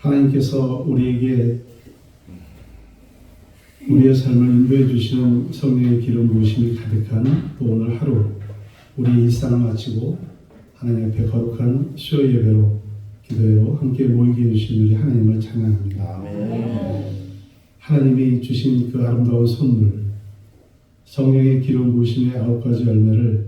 하나님께서 우리에게 우리의 삶을 인도해 주시는 성령의 기름 부으심이 가득한 또 오늘 하루 우리 일상을 마치고 하나님 앞에 거룩한 수요 예배로 기도회로 함께 모이게 해주신 우리 하나님을 찬양합니다. 아멘. 하나님이 주신 그 아름다운 선물 성령의 기름 부으심의 9가지 열매를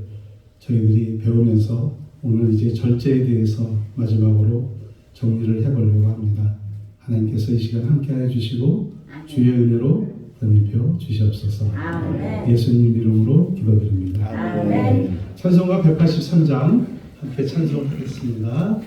저희들이 배우면서 오늘 이제 절제에 대해서 마지막으로 정리를 해보려고 합니다. 하나님께서 이 시간 함께해 주시고 주의 은혜로 덧입혀 주시옵소서. 아멘. 예수님 이름으로 기도드립니다. 아멘. 찬송가 183장 함께 찬송하겠습니다.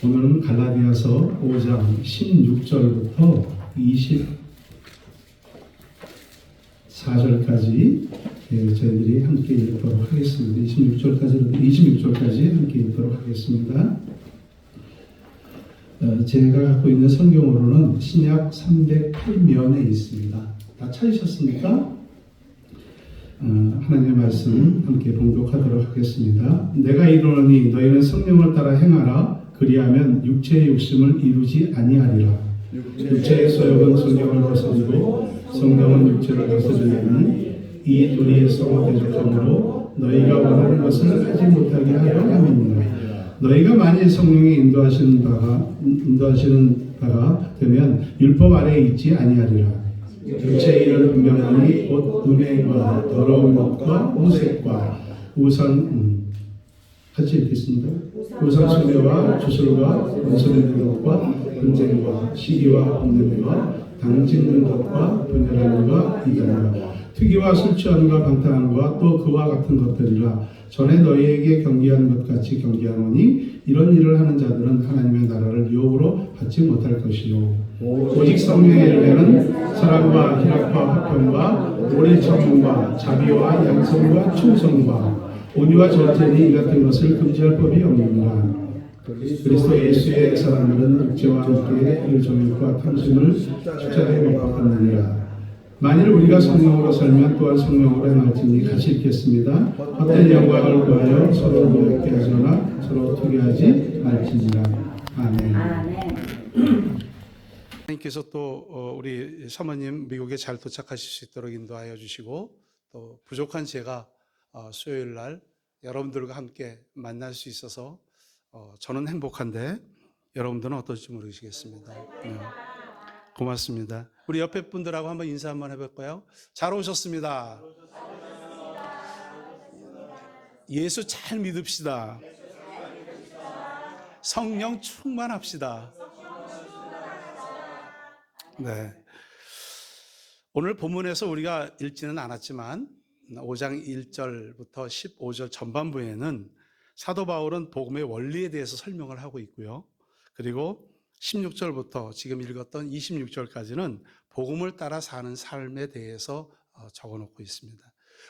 오늘은 갈라디아서 5장 16절부터 24절까지 저희들이 함께 읽도록 하겠습니다. 26절까지 함께 읽도록 하겠습니다. 제가 갖고 있는 성경으로는 신약 308면에 있습니다. 다 찾으셨습니까? 하나님의 말씀 함께 봉독하도록 하겠습니다. 내가 이르노니 너희는 성령을 따라 행하라. 그리하면 육체의 욕심을 이루지 아니하리라. 육체의 소욕은 성령을 거스르고 성령은 육체를 거스르니 이 둘이 서로 대적함으로 너희가 원하는 것을 하지 못하게 하려 함이니라. 너희가 만일 성령이 인도하시는 바가 되면 율법 아래에 있지 아니하리라. 육체의 일은 분명하니 곧 음행과 더러운 것과 우색과 같이 읽겠습니다. 우상숭배와 주술과 원수되는 것과 분쟁과 시기와 혼내미와 당짓는 것과 분열함과 이단과 투기와 술 취함과 방탕함과 또 그와 같은 것들이라. 전에 너희에게 경계한 것 같이 경계하노니 이런 일을 하는 자들은 하나님의 나라를 유업으로 받지 못할 것이요 오직 성령의 열매는 사랑과 희락과 화평과 오래 참음과 자비와 양성과 충성과 온유와 절제니 이 같은 것을 금지할 법이 없느니라. 그리스도 예수의 사람들은 육체와 함께 그 정욕과 탐심을 십자가에 못 박았느니라. 만일 우리가 성령으로 살면 또한 성령으로 행할지니 같이 읽겠습니다. 헛된 영광을 구하여 서로 노엽게 하거나 서로 투기하지 말지니라. 아멘. 하나님께서 또 우리 사모님 미국에 잘 도착하실 수 있도록 인도하여 주시고, 또 부족한 제가 수요일 날 여러분들과 함께 만날 수 있어서 저는 행복한데 여러분들은 어떨지 모르시겠습니다. 고맙습니다. 우리 옆에 분들하고 한번 인사 한번 해볼까요? 잘 오셨습니다. 예수 잘 믿읍시다. 성령 충만합시다. 네. 오늘 본문에서 우리가 읽지는 않았지만 5장 1절부터 15절 전반부에는 사도 바울은 복음의 원리에 대해서 설명을 하고 있고요. 그리고 16절부터 지금 읽었던 26절까지는 복음을 따라 사는 삶에 대해서 적어놓고 있습니다.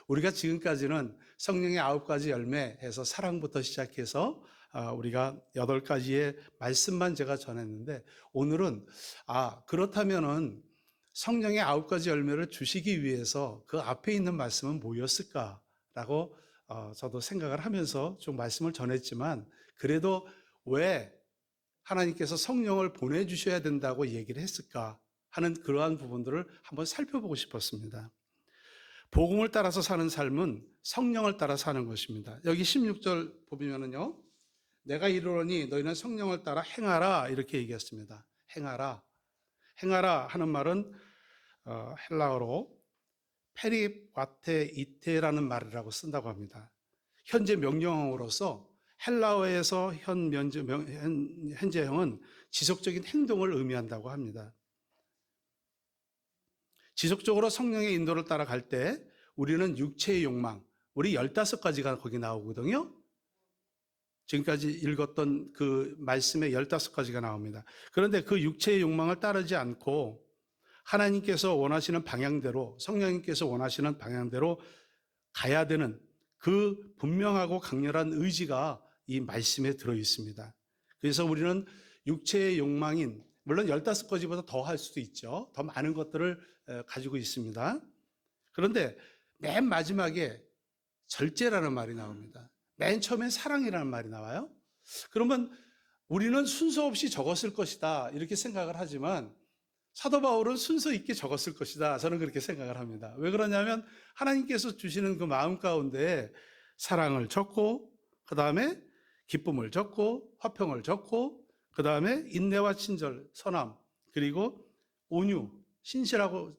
우리가 지금까지는 성령의 9가지 열매에서 사랑부터 시작해서 우리가 8가지의 말씀만 제가 전했는데, 오늘은 그렇다면은 성령의 9가지 열매를 주시기 위해서 그 앞에 있는 말씀은 뭐였을까라고 저도 생각을 하면서 좀 말씀을 전했지만, 그래도 왜 하나님께서 성령을 보내주셔야 된다고 얘기를 했을까 하는 그러한 부분들을 한번 살펴보고 싶었습니다. 복음을 따라서 사는 삶은 성령을 따라 사는 것입니다. 여기 16절 보면은요, 내가 이르노니 너희는 성령을 따라 행하라 이렇게 얘기했습니다. 행하라. 행하라 하는 말은 헬라어로 페리와테 이테라는 말이라고 쓴다고 합니다. 현재 명령어로서 헬라어에서 현재형은 지속적인 행동을 의미한다고 합니다. 지속적으로 성령의 인도를 따라갈 때 우리는 육체의 욕망, 우리 15가지가 거기 나오거든요. 지금까지 읽었던 그 말씀에 15가지가 나옵니다. 그런데 그 육체의 욕망을 따르지 않고 하나님께서 원하시는 방향대로, 성령님께서 원하시는 방향대로 가야 되는 그 분명하고 강렬한 의지가 이 말씀에 들어 있습니다. 그래서 우리는 육체의 욕망인, 물론 15가지보다 더 할 수도 있죠. 더 많은 것들을 가지고 있습니다. 그런데 맨 마지막에 절제라는 말이 나옵니다. 맨 처음에 사랑이라는 말이 나와요. 그러면 우리는 순서 없이 적었을 것이다 이렇게 생각을 하지만, 사도 바울은 순서 있게 적었을 것이다, 저는 그렇게 생각을 합니다. 왜 그러냐면 하나님께서 주시는 그 마음 가운데 사랑을 적고, 그 다음에 기쁨을 적고, 화평을 적고, 그 다음에 인내와 친절, 선함, 그리고 온유, 신실하고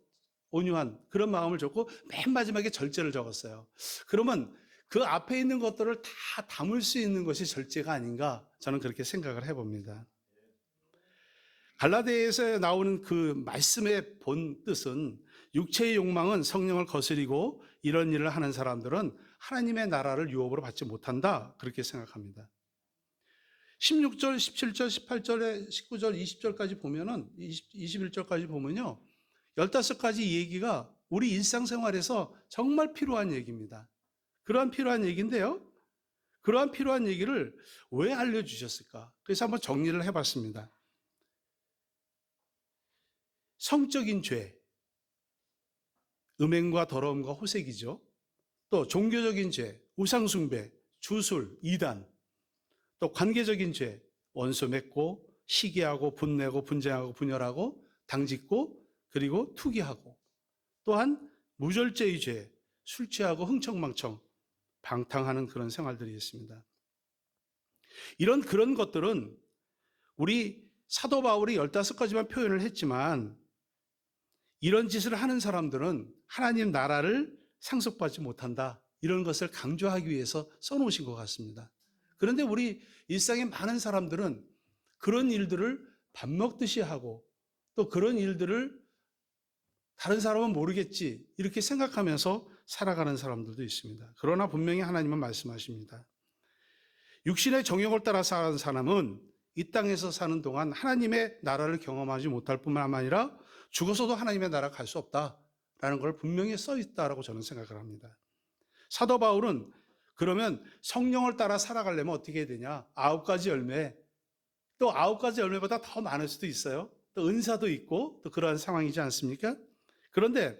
온유한 그런 마음을 적고, 맨 마지막에 절제를 적었어요. 그러면 그 앞에 있는 것들을 다 담을 수 있는 것이 절제가 아닌가, 저는 그렇게 생각을 해봅니다. 갈라디아에서 나오는 그 말씀의 본 뜻은, 육체의 욕망은 성령을 거스리고 이런 일을 하는 사람들은 하나님의 나라를 유업으로 받지 못한다, 그렇게 생각합니다. 16절, 17절, 18절에 19절, 20절까지 보면은 21절까지 보면요, 15가지 얘기가 우리 일상생활에서 정말 필요한 얘기입니다. 그러한 필요한 얘기인데요, 그러한 필요한 얘기를 왜 알려주셨을까? 그래서 한번 정리를 해봤습니다. 성적인 죄, 음행과 더러움과 호색이죠. 또 종교적인 죄, 우상숭배, 주술, 이단. 또 관계적인 죄, 원수 맺고, 시기하고, 분내고, 분쟁하고, 분열하고, 당짓고, 그리고 투기하고. 또한 무절제의 죄, 술 취하고 흥청망청, 방탕하는 그런 생활들이 있습니다. 그런 것들은 우리 사도 바울이 15가지만 표현을 했지만, 이런 짓을 하는 사람들은 하나님 나라를 상속받지 못한다, 이런 것을 강조하기 위해서 써놓으신 것 같습니다. 그런데 우리 일상의 많은 사람들은 그런 일들을 밥 먹듯이 하고, 또 그런 일들을 다른 사람은 모르겠지 이렇게 생각하면서 살아가는 사람들도 있습니다. 그러나 분명히 하나님은 말씀하십니다. 육신의 정욕을 따라 사는 사람은 이 땅에서 사는 동안 하나님의 나라를 경험하지 못할 뿐만 아니라 죽어서도 하나님의 나라 갈 수 없다라는 걸 분명히 써 있다라고 저는 생각을 합니다. 사도 바울은 그러면 성령을 따라 살아가려면 어떻게 해야 되냐? 9가지 열매, 또 9가지 열매보다 더 많을 수도 있어요. 또 은사도 있고 또 그러한 상황이지 않습니까? 그런데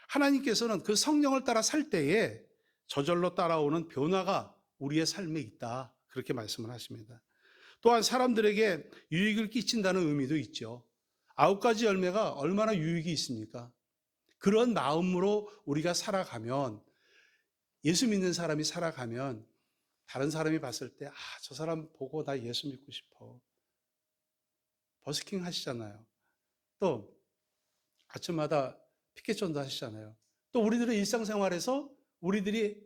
하나님께서는 그 성령을 따라 살 때에 저절로 따라오는 변화가 우리의 삶에 있다. 그렇게 말씀을 하십니다. 또한 사람들에게 유익을 끼친다는 의미도 있죠. 9가지 열매가 얼마나 유익이 있습니까? 그런 마음으로 우리가 살아가면, 예수 믿는 사람이 살아가면 다른 사람이 봤을 때 저 사람 보고 나 예수 믿고 싶어. 버스킹 하시잖아요. 또 아침마다 피켓존도 하시잖아요. 또 우리들의 일상생활에서 우리들이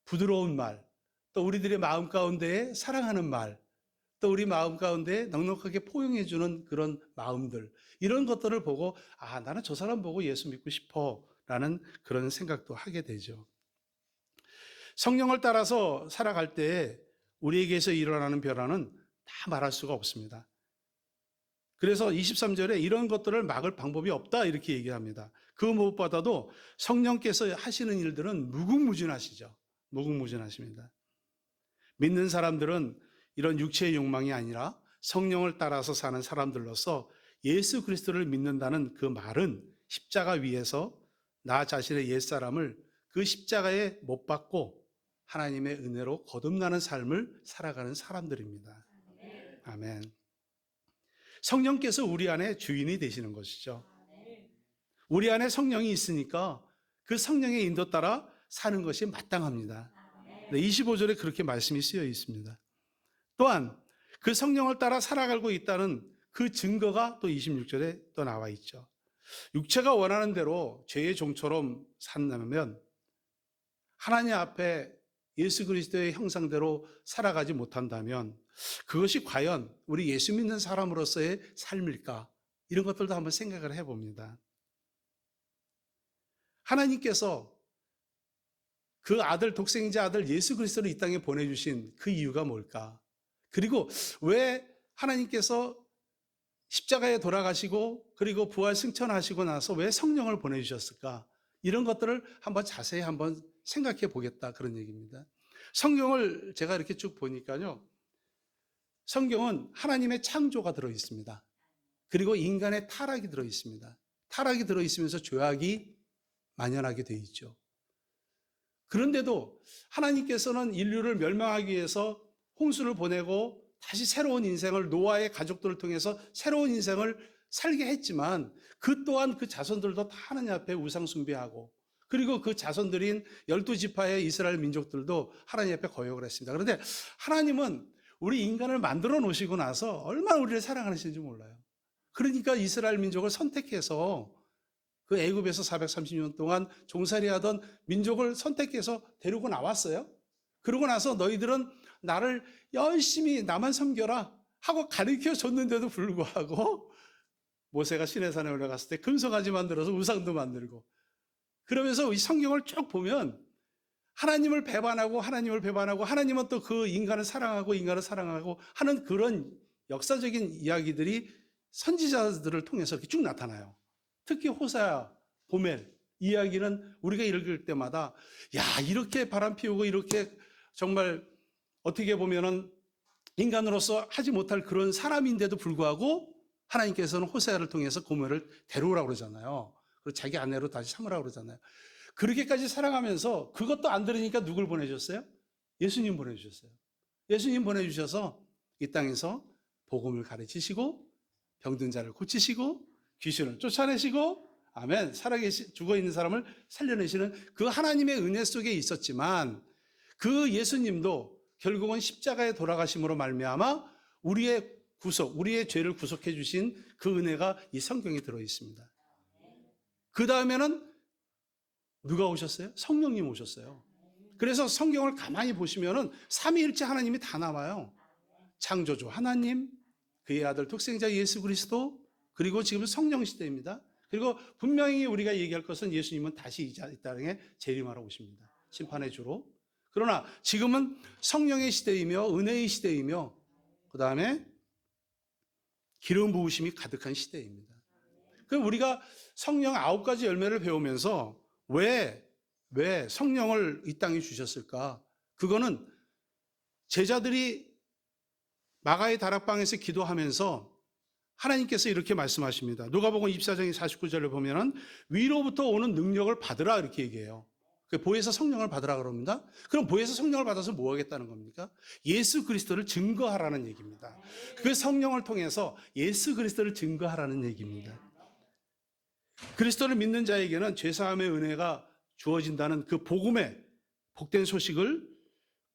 부드러운 말, 또 우리들의 마음 가운데에 사랑하는 말, 또 우리 마음 가운데 넉넉하게 포용해주는 그런 마음들, 이런 것들을 보고 나는 저 사람 보고 예수 믿고 싶어 라는 그런 생각도 하게 되죠. 성령을 따라서 살아갈 때 우리에게서 일어나는 변화는 다 말할 수가 없습니다. 그래서 23절에 이런 것들을 막을 방법이 없다 이렇게 얘기합니다. 그 무엇보다도 성령께서 하시는 일들은 무궁무진하시죠. 무궁무진하십니다. 믿는 사람들은 이런 육체의 욕망이 아니라 성령을 따라서 사는 사람들로서 예수 그리스도를 믿는다는 그 말은 십자가 위에서 나 자신의 옛사람을 그 십자가에 못 박고 하나님의 은혜로 거듭나는 삶을 살아가는 사람들입니다. 아멘. 성령께서 우리 안에 주인이 되시는 것이죠. 우리 안에 성령이 있으니까 그 성령의 인도 따라 사는 것이 마땅합니다. 25절에 그렇게 말씀이 쓰여 있습니다. 또한 그 성령을 따라 살아가고 있다는 그 증거가 또 26절에 또 나와 있죠. 육체가 원하는 대로 죄의 종처럼 산다면 하나님 앞에 예수 그리스도의 형상대로 살아가지 못한다면 그것이 과연 우리 예수 믿는 사람으로서의 삶일까? 이런 것들도 한번 생각을 해봅니다. 하나님께서 그 아들, 독생자 아들 예수 그리스도를 이 땅에 보내주신 그 이유가 뭘까? 그리고 왜 하나님께서 십자가에 돌아가시고 그리고 부활 승천하시고 나서 왜 성령을 보내주셨을까? 이런 것들을 한번 자세히 한번 생각해 보겠다 그런 얘기입니다. 성경을 제가 이렇게 쭉 보니까요. 성경은 하나님의 창조가 들어있습니다. 그리고 인간의 타락이 들어있습니다. 타락이 들어있으면서 죄악이 만연하게 되어 있죠. 그런데도 하나님께서는 인류를 멸망하기 위해서 홍수를 보내고 다시 새로운 인생을 노아의 가족들을 통해서 새로운 인생을 살게 했지만 그 또한 그 자손들도 다 하나님 앞에 우상 숭배하고 그리고 그 자손들인 12지파의 이스라엘 민족들도 하나님 앞에 거역을 했습니다. 그런데 하나님은 우리 인간을 만들어 놓으시고 나서 얼마나 우리를 사랑하시는지 몰라요. 그러니까 이스라엘 민족을 선택해서 그 애굽에서 430년 동안 종살이하던 민족을 선택해서 데리고 나왔어요. 그러고 나서 너희들은 나를 열심히 나만 섬겨라 하고 가르쳐 줬는데도 불구하고 모세가 시내산에 올라갔을 때 금송아지 만들어서 우상도 만들고 그러면서 이 성경을 쭉 보면 하나님을 배반하고 하나님은 또 그 인간을 사랑하고 하는 그런 역사적인 이야기들이 선지자들을 통해서 이렇게 쭉 나타나요. 특히 호세아, 고멜 이야기는 우리가 읽을 때마다 이렇게 바람 피우고 이렇게 정말 어떻게 보면은 인간으로서 하지 못할 그런 사람인데도 불구하고 하나님께서는 호세아를 통해서 고멜을 데려오라고 그러잖아요. 그리고 자기 아내로 다시 삼으라고 그러잖아요. 그렇게까지 사랑하면서 그것도 안 들으니까 누굴 보내주셨어요? 예수님 보내주셨어요. 예수님 보내주셔서 이 땅에서 복음을 가르치시고 병든 자를 고치시고 귀신을 쫓아내시고 아멘 죽어있는 사람을 살려내시는 그 하나님의 은혜 속에 있었지만 그 예수님도 결국은 십자가에 돌아가심으로 말미암아 우리의 죄를 구속해 주신 그 은혜가 이 성경에 들어있습니다. 그 다음에는 누가 오셨어요? 성령님 오셨어요. 그래서 성경을 가만히 보시면은 삼위일체 하나님이 다 나와요. 창조주 하나님, 그의 아들 독생자 예수 그리스도, 그리고 지금 성령 시대입니다. 그리고 분명히 우리가 얘기할 것은 예수님은 다시 이 땅에 재림하러 오십니다. 심판의 주로. 그러나 지금은 성령의 시대이며 은혜의 시대이며 그 다음에 기름 부으심이 가득한 시대입니다. 그럼 우리가 성령 9가지 열매를 배우면서 왜 성령을 이 땅에 주셨을까? 그거는 제자들이 마가의 다락방에서 기도하면서 하나님께서 이렇게 말씀하십니다. 누가복음 24장 49절을 보면은 위로부터 오는 능력을 받으라 이렇게 얘기해요. 보혜사 성령을 받으라 그럽니다. 그럼 보혜사 성령을 받아서 뭐 하겠다는 겁니까? 예수 그리스도를 증거하라는 얘기입니다. 그 성령을 통해서 예수 그리스도를 증거하라는 얘기입니다. 그리스도를 믿는 자에게는 죄사함의 은혜가 주어진다는 그 복음의 복된 소식을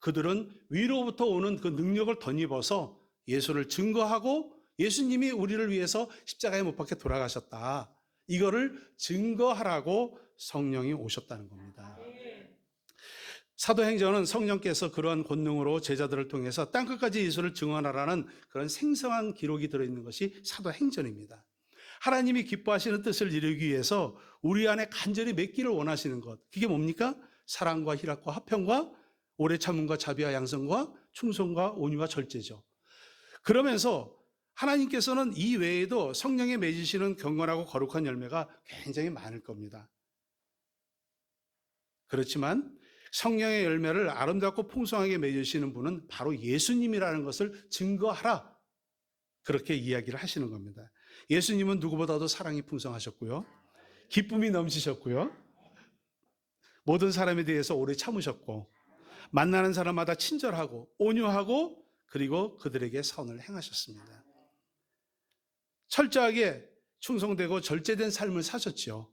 그들은 위로부터 오는 그 능력을 덧입어서 예수를 증거하고 예수님이 우리를 위해서 십자가에 못 박혀 돌아가셨다. 이거를 증거하라고 성령이 오셨다는 겁니다. 사도행전은 성령께서 그러한 권능으로 제자들을 통해서 땅끝까지 예수를 증언하라는 그런 생생한 기록이 들어있는 것이 사도행전입니다. 하나님이 기뻐하시는 뜻을 이루기 위해서 우리 안에 간절히 맺기를 원하시는 것, 그게 뭡니까? 사랑과 희락과 화평과 오래 참음과 자비와 양성과 충성과 온유와 절제죠. 그러면서 하나님께서는 이 외에도 성령에 맺으시는 경건하고 거룩한 열매가 굉장히 많을 겁니다. 그렇지만 성령의 열매를 아름답고 풍성하게 맺으시는 분은 바로 예수님이라는 것을 증거하라, 그렇게 이야기를 하시는 겁니다. 예수님은 누구보다도 사랑이 풍성하셨고요, 기쁨이 넘치셨고요, 모든 사람에 대해서 오래 참으셨고, 만나는 사람마다 친절하고 온유하고, 그리고 그들에게 선을 행하셨습니다. 철저하게 충성되고 절제된 삶을 사셨죠.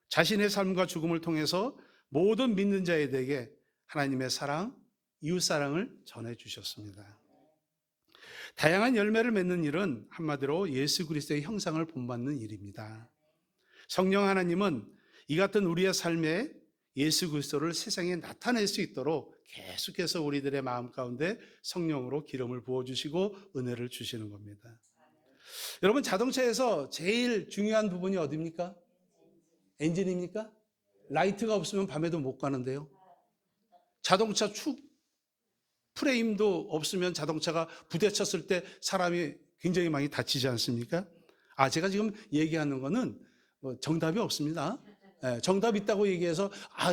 자신의 삶과 죽음을 통해서 모든 믿는 자에게 하나님의 사랑, 이웃사랑을 전해주셨습니다. 다양한 열매를 맺는 일은 한마디로 예수 그리스도의 형상을 본받는 일입니다. 성령 하나님은 이 같은 우리의 삶에 예수 그리스도를 세상에 나타낼 수 있도록 계속해서 우리들의 마음 가운데 성령으로 기름을 부어주시고 은혜를 주시는 겁니다. 여러분, 자동차에서 제일 중요한 부분이 어디입니까? 엔진입니까? 라이트가 없으면 밤에도 못 가는데요. 자동차 축 프레임도 없으면 자동차가 부딪혔을 때 사람이 굉장히 많이 다치지 않습니까? 제가 지금 얘기하는 거는 정답이 없습니다. 정답 있다고 얘기해서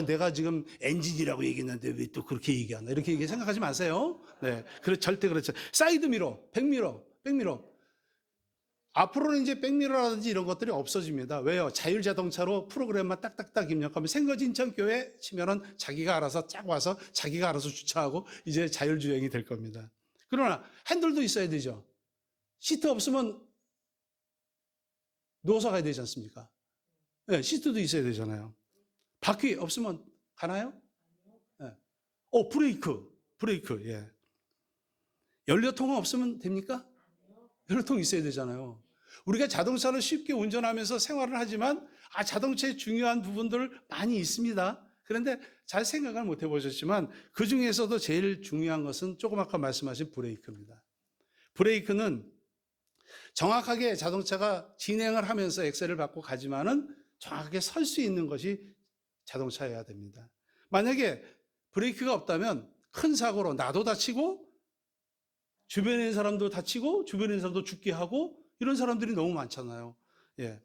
내가 지금 엔진이라고 얘기했는데 왜 또 그렇게 얘기하나, 이렇게 생각하지 마세요. 네, 절대 그렇죠. 사이드 미러, 백미러. 앞으로는 이제 백미러라든지 이런 것들이 없어집니다. 왜요? 자율자동차로 프로그램만 딱딱딱 입력하면 생거진천교회 치면은 자기가 알아서 쫙 와서 자기가 알아서 주차하고 이제 자율주행이 될 겁니다. 그러나 핸들도 있어야 되죠. 시트 없으면 누워서 가야 되지 않습니까? 네, 시트도 있어야 되잖아요. 바퀴 없으면 가나요? 네. 브레이크, 예. 연료통은 없으면 됩니까? 연료통 있어야 되잖아요. 우리가 자동차를 쉽게 운전하면서 생활을 하지만 자동차의 중요한 부분들 많이 있습니다. 그런데 잘 생각을 못 해보셨지만 그 중에서도 제일 중요한 것은 조금 아까 말씀하신 브레이크입니다. 브레이크는 정확하게 자동차가 진행을 하면서 엑셀을 밟고 가지만은 정확하게 설 수 있는 것이 자동차여야 됩니다. 만약에 브레이크가 없다면 큰 사고로 나도 다치고 주변에 있는 사람도 다치고 주변에 있는 사람도 죽게 하고 이런 사람들이 너무 많잖아요. 예.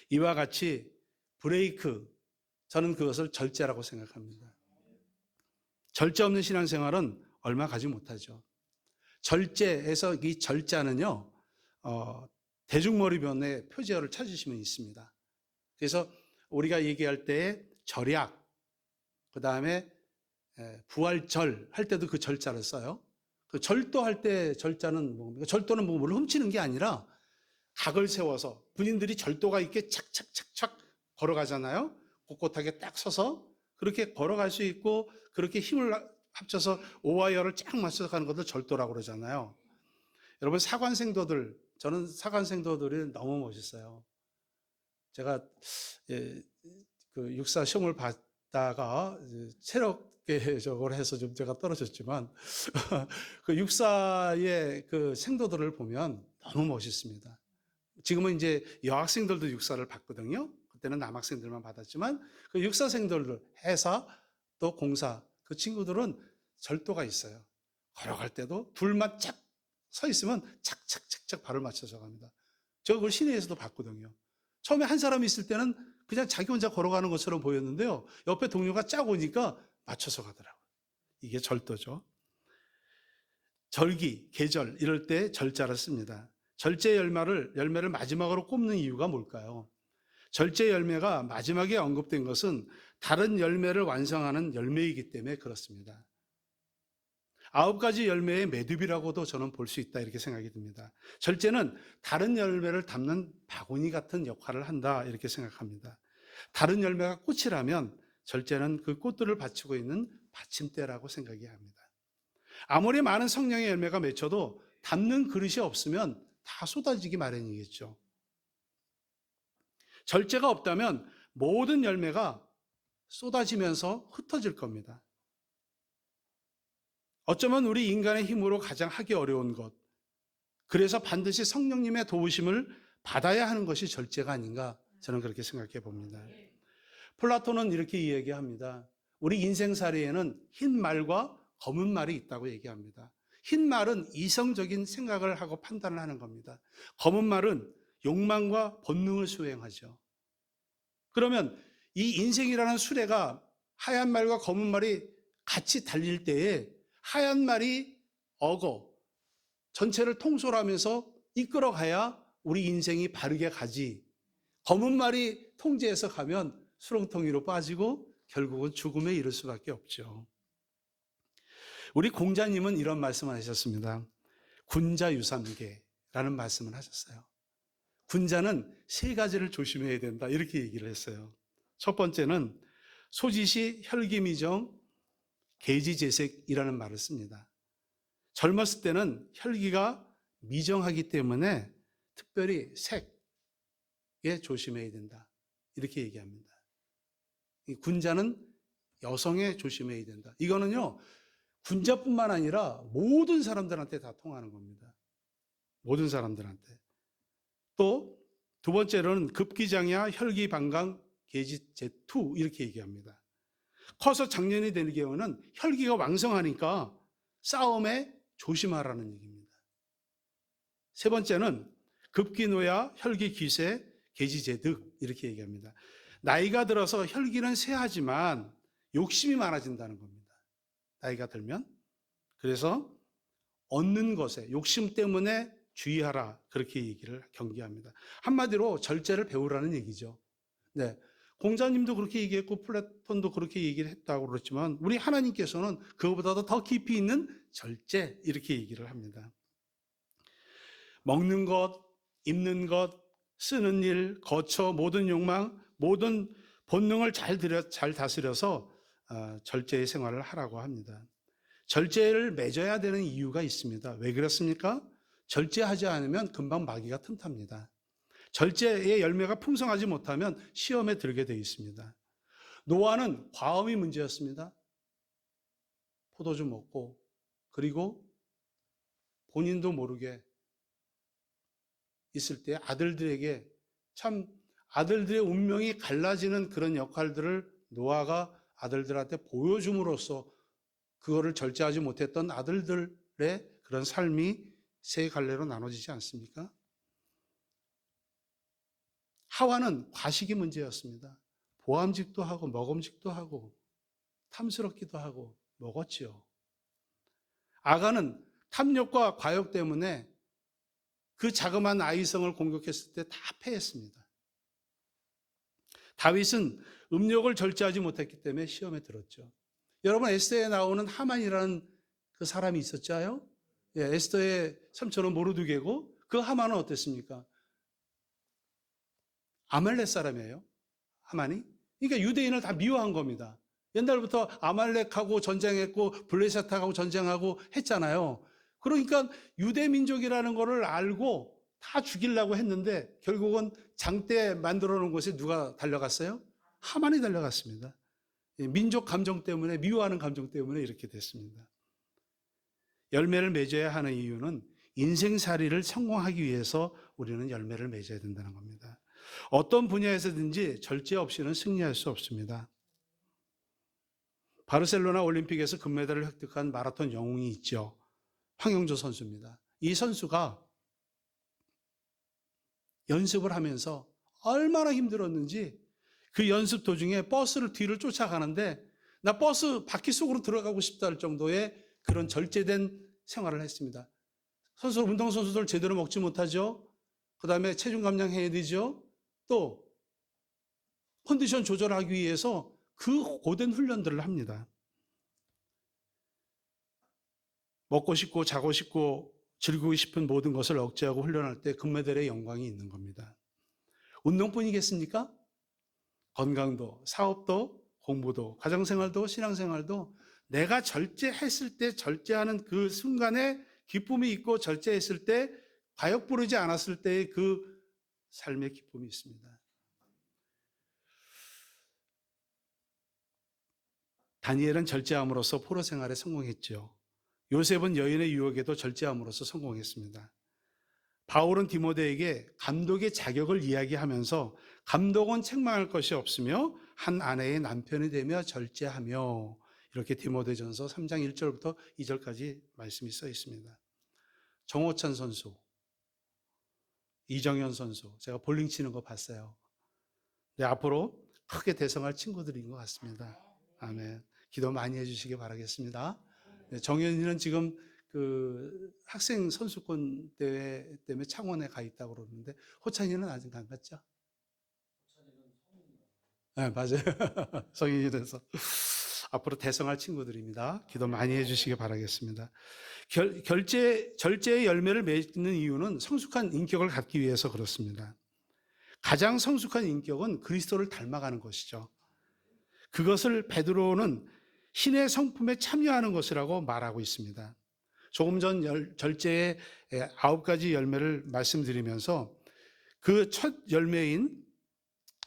이와 같이 브레이크, 저는 그것을 절제라고 생각합니다. 절제 없는 신앙생활은 얼마 가지 못하죠. 절제에서 이 절자는요, 대중머리변의 표제어를 찾으시면 있습니다. 그래서 우리가 얘기할 때 절약, 그 다음에 부활절 할 때도 그 절자를 써요. 그 절도할 때 절자는 뭡니까? 절도는 뭘 훔치는 게 아니라 각을 세워서 군인들이 절도가 있게 착착착착 걸어가잖아요. 꼿꼿하게 딱 서서 그렇게 걸어갈 수 있고 그렇게 힘을 합쳐서 오와 열을 쫙 맞춰서 가는 것을 절도라고 그러잖아요. 여러분, 사관생도들, 저는 사관생도들이 너무 멋있어요. 제가 그 육사 시험을 봤다가 체력적으로 해서 좀 제가 떨어졌지만 그 육사의 그 생도들을 보면 너무 멋있습니다. 지금은 이제 여학생들도 육사를 받거든요. 그때는 남학생들만 받았지만 그 육사생들도 해사 또 공사, 그 친구들은 절도가 있어요. 걸어갈 때도 둘만 쫙 서 있으면 착착착착 발을 맞춰서 갑니다. 저 그걸 시내에서도 봤거든요. 처음에 한 사람이 있을 때는 그냥 자기 혼자 걸어가는 것처럼 보였는데요. 옆에 동료가 쫙 오니까 맞춰서 가더라고요. 이게 절도죠. 절기, 계절 이럴 때 절자를 씁니다. 절제 열매를 마지막으로 꼽는 이유가 뭘까요? 절제 열매가 마지막에 언급된 것은 다른 열매를 완성하는 열매이기 때문에 그렇습니다. 9가지 열매의 매듭이라고도 저는 볼 수 있다 이렇게 생각이 듭니다. 절제는 다른 열매를 담는 바구니 같은 역할을 한다 이렇게 생각합니다. 다른 열매가 꽃이라면 절제는 그 꽃들을 받치고 있는 받침대라고 생각이 합니다. 아무리 많은 성령의 열매가 맺혀도 담는 그릇이 없으면 다 쏟아지기 마련이겠죠. 절제가 없다면 모든 열매가 쏟아지면서 흩어질 겁니다. 어쩌면 우리 인간의 힘으로 가장 하기 어려운 것, 그래서 반드시 성령님의 도우심을 받아야 하는 것이 절제가 아닌가 저는 그렇게 생각해 봅니다. 플라톤은 이렇게 이야기합니다. 우리 인생살이에는 흰 말과 검은 말이 있다고 얘기합니다. 흰 말은 이성적인 생각을 하고 판단을 하는 겁니다. 검은 말은 욕망과 본능을 수행하죠. 그러면 이 인생이라는 수레가 하얀 말과 검은 말이 같이 달릴 때에 하얀 말이 전체를 통솔하면서 이끌어가야 우리 인생이 바르게 가지. 검은 말이 통제해서 가면 수렁텅이로 빠지고 결국은 죽음에 이를 수밖에 없죠. 우리 공자님은 이런 말씀을 하셨습니다. 군자유삼계라는 말씀을 하셨어요. 군자는 3가지를 조심해야 된다 이렇게 얘기를 했어요. 첫 번째는 소지시 혈기미정 계지재색이라는 말을 씁니다. 젊었을 때는 혈기가 미정하기 때문에 특별히 색에 조심해야 된다 이렇게 얘기합니다. 이 군자는 여성에 조심해야 된다. 이거는요 군자뿐만 아니라 모든 사람들한테 다 통하는 겁니다. 모든 사람들한테. 또 두 번째로는 급기장야 혈기방강 계지재투 이렇게 얘기합니다. 커서 장년이 되는 경우는 혈기가 왕성하니까 싸움에 조심하라는 얘기입니다. 세 번째는 급기노야 혈기귀세 계지재득 이렇게 얘기합니다. 나이가 들어서 혈기는 쇠하지만 욕심이 많아진다는 겁니다. 나이가 들면. 그래서 얻는 것에 욕심 때문에 주의하라 그렇게 얘기를 경계합니다. 한마디로 절제를 배우라는 얘기죠. 네, 공자님도 그렇게 얘기했고 플라톤도 그렇게 얘기를 했다고 그렇지만 우리 하나님께서는 그거보다도 더 깊이 있는 절제 이렇게 얘기를 합니다. 먹는 것, 입는 것, 쓰는 일, 거처, 모든 욕망, 모든 본능을 잘 다스려서 절제의 생활을 하라고 합니다. 절제를 맺어야 되는 이유가 있습니다. 왜 그렇습니까? 절제하지 않으면 금방 마귀가 틈탑니다. 절제의 열매가 풍성하지 못하면 시험에 들게 되어 있습니다. 노아는 과음이 문제였습니다. 포도주 먹고 그리고 본인도 모르게 있을 때 아들들에게 참 아들들의 운명이 갈라지는 그런 역할들을 노아가 아들들한테 보여줌으로써 그거를 절제하지 못했던 아들들의 그런 삶이 3갈래로 나눠지지 않습니까? 하와는 과식이 문제였습니다. 보암직도 하고 먹음직도 하고 탐스럽기도 하고 먹었지요. 아가는 탐욕과 과욕 때문에 그 자그마한 아이성을 공격했을 때 다 패했습니다. 다윗은 음욕을 절제하지 못했기 때문에 시험에 들었죠. 여러분 에스더에 나오는 하만이라는 그 사람이 있었잖아요. 예, 에스더의 삼촌은 모르드게고 그 하만은 어땠습니까? 아말렉 사람이에요. 하만이. 그러니까 유대인을 다 미워한 겁니다. 옛날부터 아말렉하고 전쟁했고 블레셋하고 전쟁하고 했잖아요. 그러니까 유대 민족이라는 거를 알고 다 죽이려고 했는데 결국은 장대 만들어 놓은 곳에 누가 달려갔어요? 하만이 달려갔습니다. 민족 감정 때문에, 미워하는 감정 때문에 이렇게 됐습니다. 열매를 맺어야 하는 이유는 인생살이를 성공하기 위해서 우리는 열매를 맺어야 된다는 겁니다. 어떤 분야에서든지 절제 없이는 승리할 수 없습니다. 바르셀로나 올림픽에서 금메달을 획득한 마라톤 영웅이 있죠. 황영조 선수입니다. 이 선수가 연습을 하면서 얼마나 힘들었는지 그 연습 도중에 버스를 뒤를 쫓아가는데 나 버스 바퀴 속으로 들어가고 싶다 할 정도의 그런 절제된 생활을 했습니다. 운동선수들 제대로 먹지 못하죠. 그 다음에 체중 감량해야 되죠. 또 컨디션 조절하기 위해서 그 고된 훈련들을 합니다. 먹고 싶고 자고 싶고 즐기고 싶은 모든 것을 억제하고 훈련할 때 금메달의 영광이 있는 겁니다. 운동뿐이겠습니까? 건강도, 사업도, 공부도, 가정생활도, 신앙생활도 내가 절제했을 때 절제하는 그 순간에 기쁨이 있고 절제했을 때 과욕 부르지 않았을 때의 그 삶의 기쁨이 있습니다. 다니엘은 절제함으로써 포로 생활에 성공했죠. 요셉은 여인의 유혹에도 절제함으로써 성공했습니다. 바울은 디모데에게 감독의 자격을 이야기하면서 감독은 책망할 것이 없으며 한 아내의 남편이 되며 절제하며 이렇게 디모데전서 3장 1절부터 2절까지 말씀이 써 있습니다. 정호찬 선수, 이정현 선수, 제가 볼링 치는 거 봤어요. 네, 앞으로 크게 대성할 친구들인 것 같습니다. 아멘. 기도 많이 해주시기 바라겠습니다. 네, 정현이는 지금 그 학생 선수권 대회 때문에 창원에 가 있다고 그러는데 호찬이는 아직 안 갔죠? 네, 맞아요. 성인이 돼서 앞으로 대성할 친구들입니다. 기도 많이 해주시기 바라겠습니다. 절제의 열매를 맺는 이유는 성숙한 인격을 갖기 위해서 그렇습니다. 가장 성숙한 인격은 그리스도를 닮아가는 것이죠. 그것을 베드로는 신의 성품에 참여하는 것이라고 말하고 있습니다. 조금 전 절제의 9가지 열매를 말씀드리면서 그 첫 열매인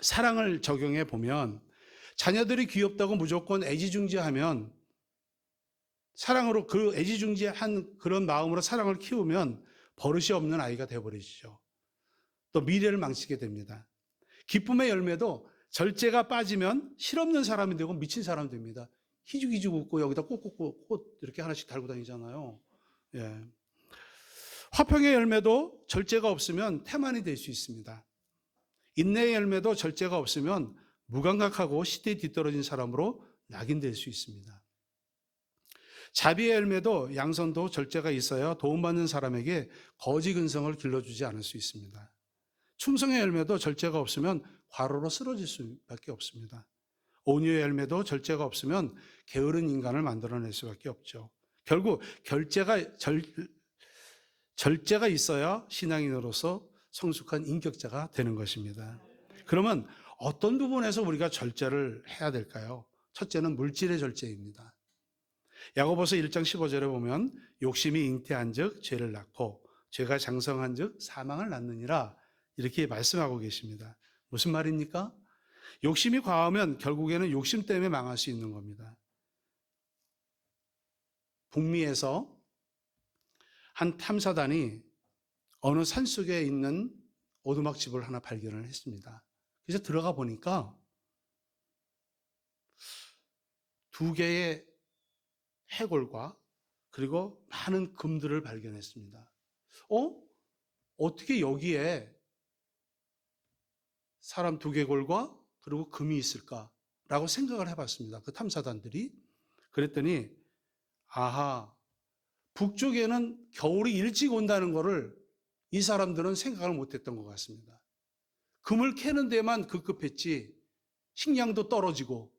사랑을 적용해 보면 자녀들이 귀엽다고 무조건 애지중지하면 사랑으로 그 애지중지한 그런 마음으로 사랑을 키우면 버릇이 없는 아이가 되어버리죠. 또 미래를 망치게 됩니다. 기쁨의 열매도 절제가 빠지면 실없는 사람이 되고 미친 사람이 됩니다. 희죽희죽 웃고 여기다 꽃 이렇게 하나씩 달고 다니잖아요. 예. 화평의 열매도 절제가 없으면 태만이 될 수 있습니다. 인내의 열매도 절제가 없으면 무감각하고 시대에 뒤떨어진 사람으로 낙인될 수 있습니다. 자비의 열매도 양선도 절제가 있어야 도움받는 사람에게 거지 근성을 길러주지 않을 수 있습니다. 충성의 열매도 절제가 없으면 과로로 쓰러질 수밖에 없습니다. 온유의 열매도 절제가 없으면 게으른 인간을 만들어낼 수밖에 없죠. 결국 절제가 있어야 신앙인으로서 성숙한 인격자가 되는 것입니다. 그러면 어떤 부분에서 우리가 절제를 해야 될까요? 첫째는 물질의 절제입니다. 야고보서 1장 15절에 보면 욕심이 잉태한 즉 죄를 낳고 죄가 장성한 즉 사망을 낳느니라 이렇게 말씀하고 계십니다. 무슨 말입니까? 욕심이 과하면 결국에는 욕심 때문에 망할 수 있는 겁니다. 북미에서 한 탐사단이 어느 산속에 있는 오두막집을 하나 발견을 했습니다. 그래서 들어가 보니까 2개의 해골과 그리고 많은 금들을 발견했습니다. 어떻게 여기에 사람 2개골과 그리고 금이 있을까라고 생각을 해봤습니다. 그 탐사단들이. 그랬더니 아하, 북쪽에는 겨울이 일찍 온다는 것을 이 사람들은 생각을 못했던 것 같습니다. 금을 캐는 데만 급급했지 식량도 떨어지고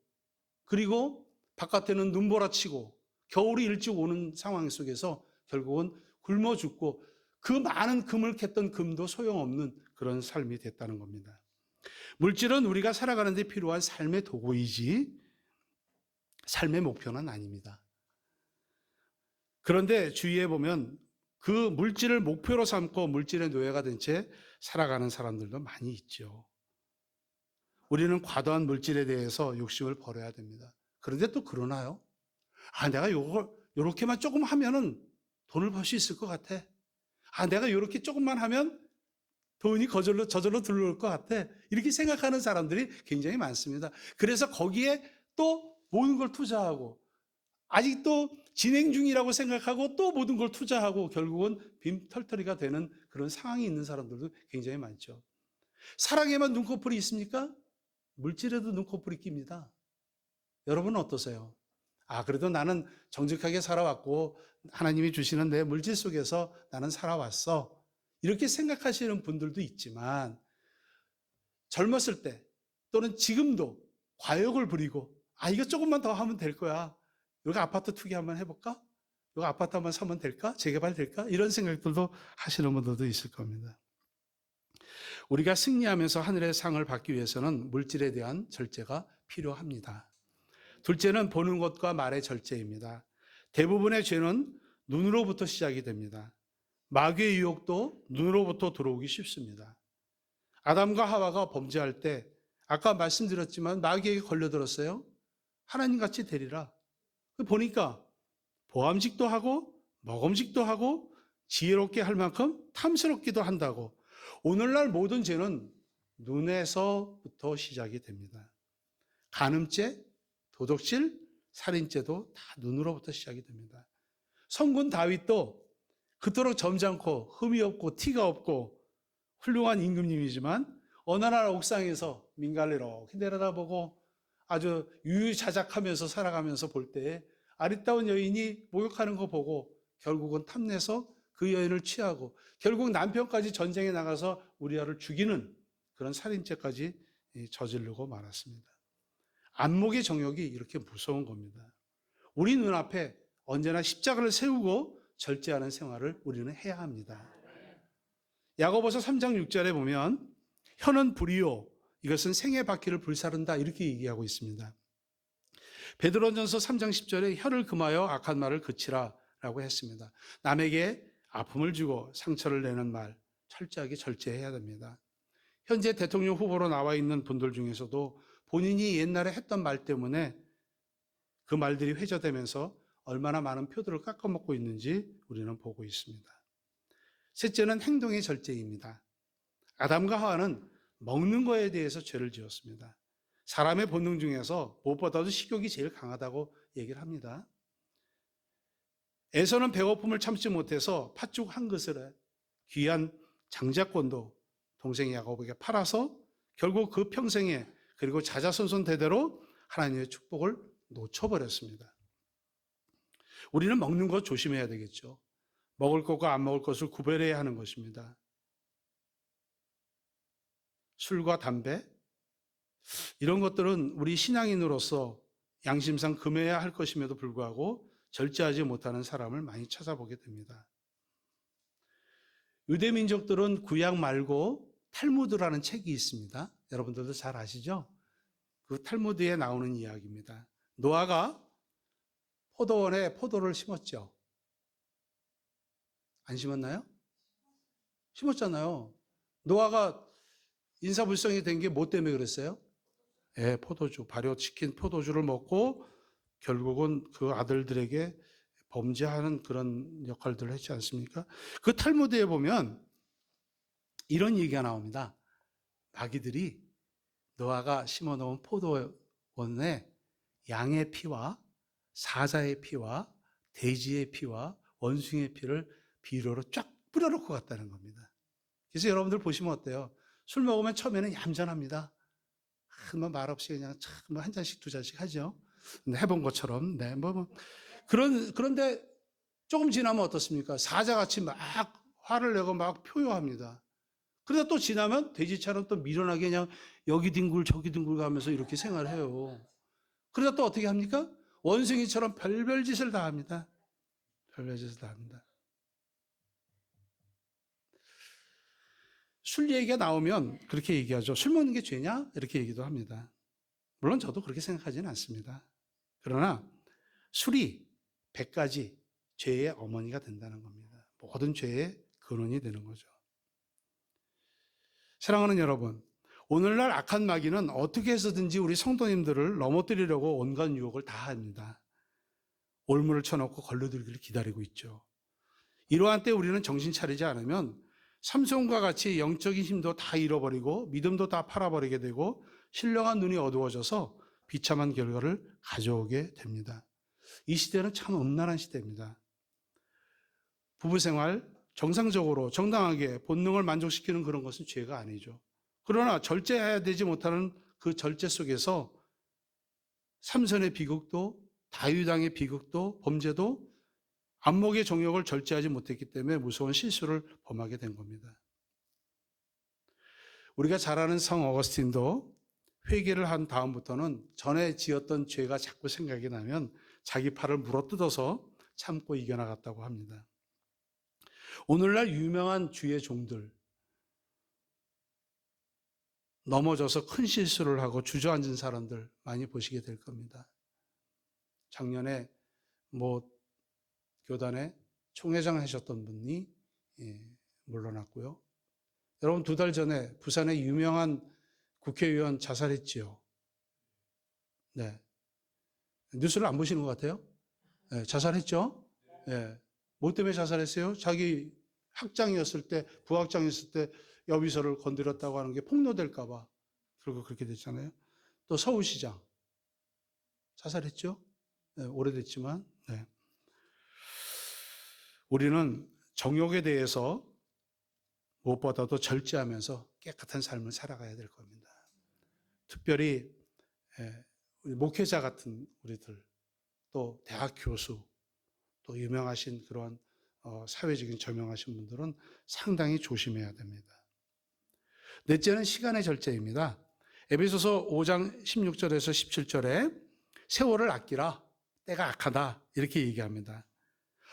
그리고 바깥에는 눈보라치고 겨울이 일찍 오는 상황 속에서 결국은 굶어 죽고 그 많은 금을 캤던 금도 소용없는 그런 삶이 됐다는 겁니다. 물질은 우리가 살아가는 데 필요한 삶의 도구이지 삶의 목표는 아닙니다. 그런데 주위에 보면 그 물질을 목표로 삼고 물질의 노예가 된 채 살아가는 사람들도 많이 있죠. 우리는 과도한 물질에 대해서 욕심을 버려야 됩니다. 그런데 또 그러나요? 내가 요렇게만 조금 하면은 돈을 벌 수 있을 것 같아. 내가 요렇게 조금만 하면 돈이 저절로 들어올 것 같아. 이렇게 생각하는 사람들이 굉장히 많습니다. 그래서 거기에 또 모든 걸 투자하고 아직도 진행 중이라고 생각하고 또 모든 걸 투자하고 결국은 빈털터리가 되는 그런 상황이 있는 사람들도 굉장히 많죠. 사랑에만 눈꺼풀이 있습니까? 물질에도 눈꺼풀이 낍니다. 여러분은 어떠세요? 그래도 나는 정직하게 살아왔고 하나님이 주시는 내 물질 속에서 나는 살아왔어. 이렇게 생각하시는 분들도 있지만 젊었을 때 또는 지금도 과욕을 부리고 이거 조금만 더 하면 될 거야. 여기 아파트 투기 한번 해볼까? 여기 아파트 한번 사면 될까? 재개발 될까? 이런 생각들도 하시는 분들도 있을 겁니다. 우리가 승리하면서 하늘의 상을 받기 위해서는 물질에 대한 절제가 필요합니다. 둘째는 보는 것과 말의 절제입니다. 대부분의 죄는 눈으로부터 시작이 됩니다. 마귀의 유혹도 눈으로부터 들어오기 쉽습니다. 아담과 하와가 범죄할 때 아까 말씀드렸지만 마귀에게 걸려들었어요. 하나님같이 되리라. 보니까 보암직도 하고 먹음직도 하고 지혜롭게 할 만큼 탐스럽기도 한다고. 오늘날 모든 죄는 눈에서부터 시작이 됩니다. 간음죄, 도적질, 살인죄도 다 눈으로부터 시작이 됩니다. 성군 다윗도 그토록 점잖고 흠이 없고 티가 없고 훌륭한 임금님이지만 어느 날 옥상에서 민가를 이렇게 내려다보고 아주 유유자작하면서 살아가면서 볼 때에 아리따운 여인이 목욕하는 거 보고 결국은 탐내서 그 여인을 취하고 결국 남편까지 전쟁에 나가서 우리아를 죽이는 그런 살인죄까지 저지르고 말았습니다. 안목의 정욕이 이렇게 무서운 겁니다. 우리 눈앞에 언제나 십자가를 세우고 절제하는 생활을 우리는 해야 합니다. 야고보서 3장 6절에 보면 혀는 불이요 이것은 생의 바퀴를 불사른다 이렇게 얘기하고 있습니다. 베드로전서 3장 10절에 혀를 금하여 악한 말을 그치라 라고 했습니다. 남에게 아픔을 주고 상처를 내는 말 철저하게 절제해야 됩니다. 현재 대통령 후보로 나와 있는 분들 중에서도 본인이 옛날에 했던 말 때문에 그 말들이 회자되면서 얼마나 많은 표들을 깎아먹고 있는지 우리는 보고 있습니다. 셋째는 행동의 절제입니다. 아담과 하와는 먹는 거에 대해서 죄를 지었습니다. 사람의 본능 중에서 무엇보다도 식욕이 제일 강하다고 얘기를 합니다. 에서는 배고픔을 참지 못해서 팥죽 한 그릇에 귀한 장자권도 동생 야곱에게 팔아서 결국 그 평생에 그리고 자자손손 대대로 하나님의 축복을 놓쳐버렸습니다. 우리는 먹는 것 조심해야 되겠죠. 먹을 것과 안 먹을 것을 구별해야 하는 것입니다. 술과 담배 이런 것들은 우리 신앙인으로서 양심상 금해야 할 것임에도 불구하고 절제하지 못하는 사람을 많이 찾아보게 됩니다. 유대 민족들은 구약 말고 탈무드라는 책이 있습니다. 여러분들도 잘 아시죠? 그 탈무드에 나오는 이야기입니다. 노아가 포도원에 포도를 심었죠. 안 심었나요? 심었잖아요. 노아가 인사불성이 된 게 뭐 때문에 그랬어요? 포도주, 발효시킨 포도주를 먹고 결국은 그 아들들에게 범죄하는 그런 역할들을 했지 않습니까? 그 탈무드에 보면 이런 얘기가 나옵니다. 마귀들이 노아가 심어놓은 포도원에 양의 피와 사자의 피와 돼지의 피와 원숭이의 피를 비료로 쫙 뿌려놓고 갔다는 겁니다. 그래서 여러분들 보시면 어때요? 술 먹으면 처음에는 얌전합니다. 말없이 그냥 한 잔씩 두 잔씩 하죠. 해본 것처럼. 그런데 조금 지나면 어떻습니까? 사자같이 막 화를 내고 막 표효합니다. 그러다 또 지나면 돼지처럼 또 미련하게 그냥 여기 뒹굴 저기 뒹굴 가면서 이렇게 생활해요. 그러다 또 어떻게 합니까? 원숭이처럼 별별 짓을 다 합니다. 별별 짓을 다 합니다. 술 얘기가 나오면 그렇게 얘기하죠. 술 먹는 게 죄냐? 이렇게 얘기도 합니다. 물론 저도 그렇게 생각하지는 않습니다. 그러나 술이 100가지 죄의 어머니가 된다는 겁니다. 모든 죄의 근원이 되는 거죠. 사랑하는 여러분, 오늘날 악한 마귀는 어떻게 해서든지 우리 성도님들을 넘어뜨리려고 온갖 유혹을 다 합니다. 올무를 쳐놓고 걸러들기를 기다리고 있죠. 이러한 때 우리는 정신 차리지 않으면 삼손과 같이 영적인 힘도 다 잃어버리고 믿음도 다 팔아버리게 되고 신령한 눈이 어두워져서 비참한 결과를 가져오게 됩니다. 이 시대는 참 음란한 시대입니다. 부부생활 정상적으로 정당하게 본능을 만족시키는 그런 것은 죄가 아니죠. 그러나 절제해야 되지 못하는 그 절제 속에서 삼손의 비극도 다윗 왕의 비극도 범죄도 안목의 정욕을 절제하지 못했기 때문에 무서운 실수를 범하게 된 겁니다. 우리가 잘 아는 성 어거스틴도 회개를 한 다음부터는 전에 지었던 죄가 자꾸 생각이 나면 자기 팔을 물어뜯어서 참고 이겨나갔다고 합니다. 오늘날 유명한 주의 종들, 넘어져서 큰 실수를 하고 주저앉은 사람들 많이 보시게 될 겁니다. 작년에 교단에 총회장 하셨던 분이 물러났고요. 여러분 2달 전에 부산의 유명한 국회의원 자살했지요. 네. 뉴스를 안 보시는 것 같아요? 네, 자살했죠? 네. 뭐 때문에 자살했어요? 자기 학장이었을 때, 부학장이었을 때 여비서를 건드렸다고 하는 게 폭로될까봐. 그리고 그렇게 됐잖아요. 또 서울시장. 자살했죠? 네, 오래됐지만. 네. 우리는 정욕에 대해서 무엇보다도 절제하면서 깨끗한 삶을 살아가야 될 겁니다. 특별히 우리 목회자 같은 우리들, 또 대학 교수, 또 유명하신 그런 사회적인 저명하신 분들은 상당히 조심해야 됩니다. 넷째는 시간의 절제입니다. 에베소서 5장 16절에서 17절에 세월을 아끼라, 때가 악하다 이렇게 얘기합니다.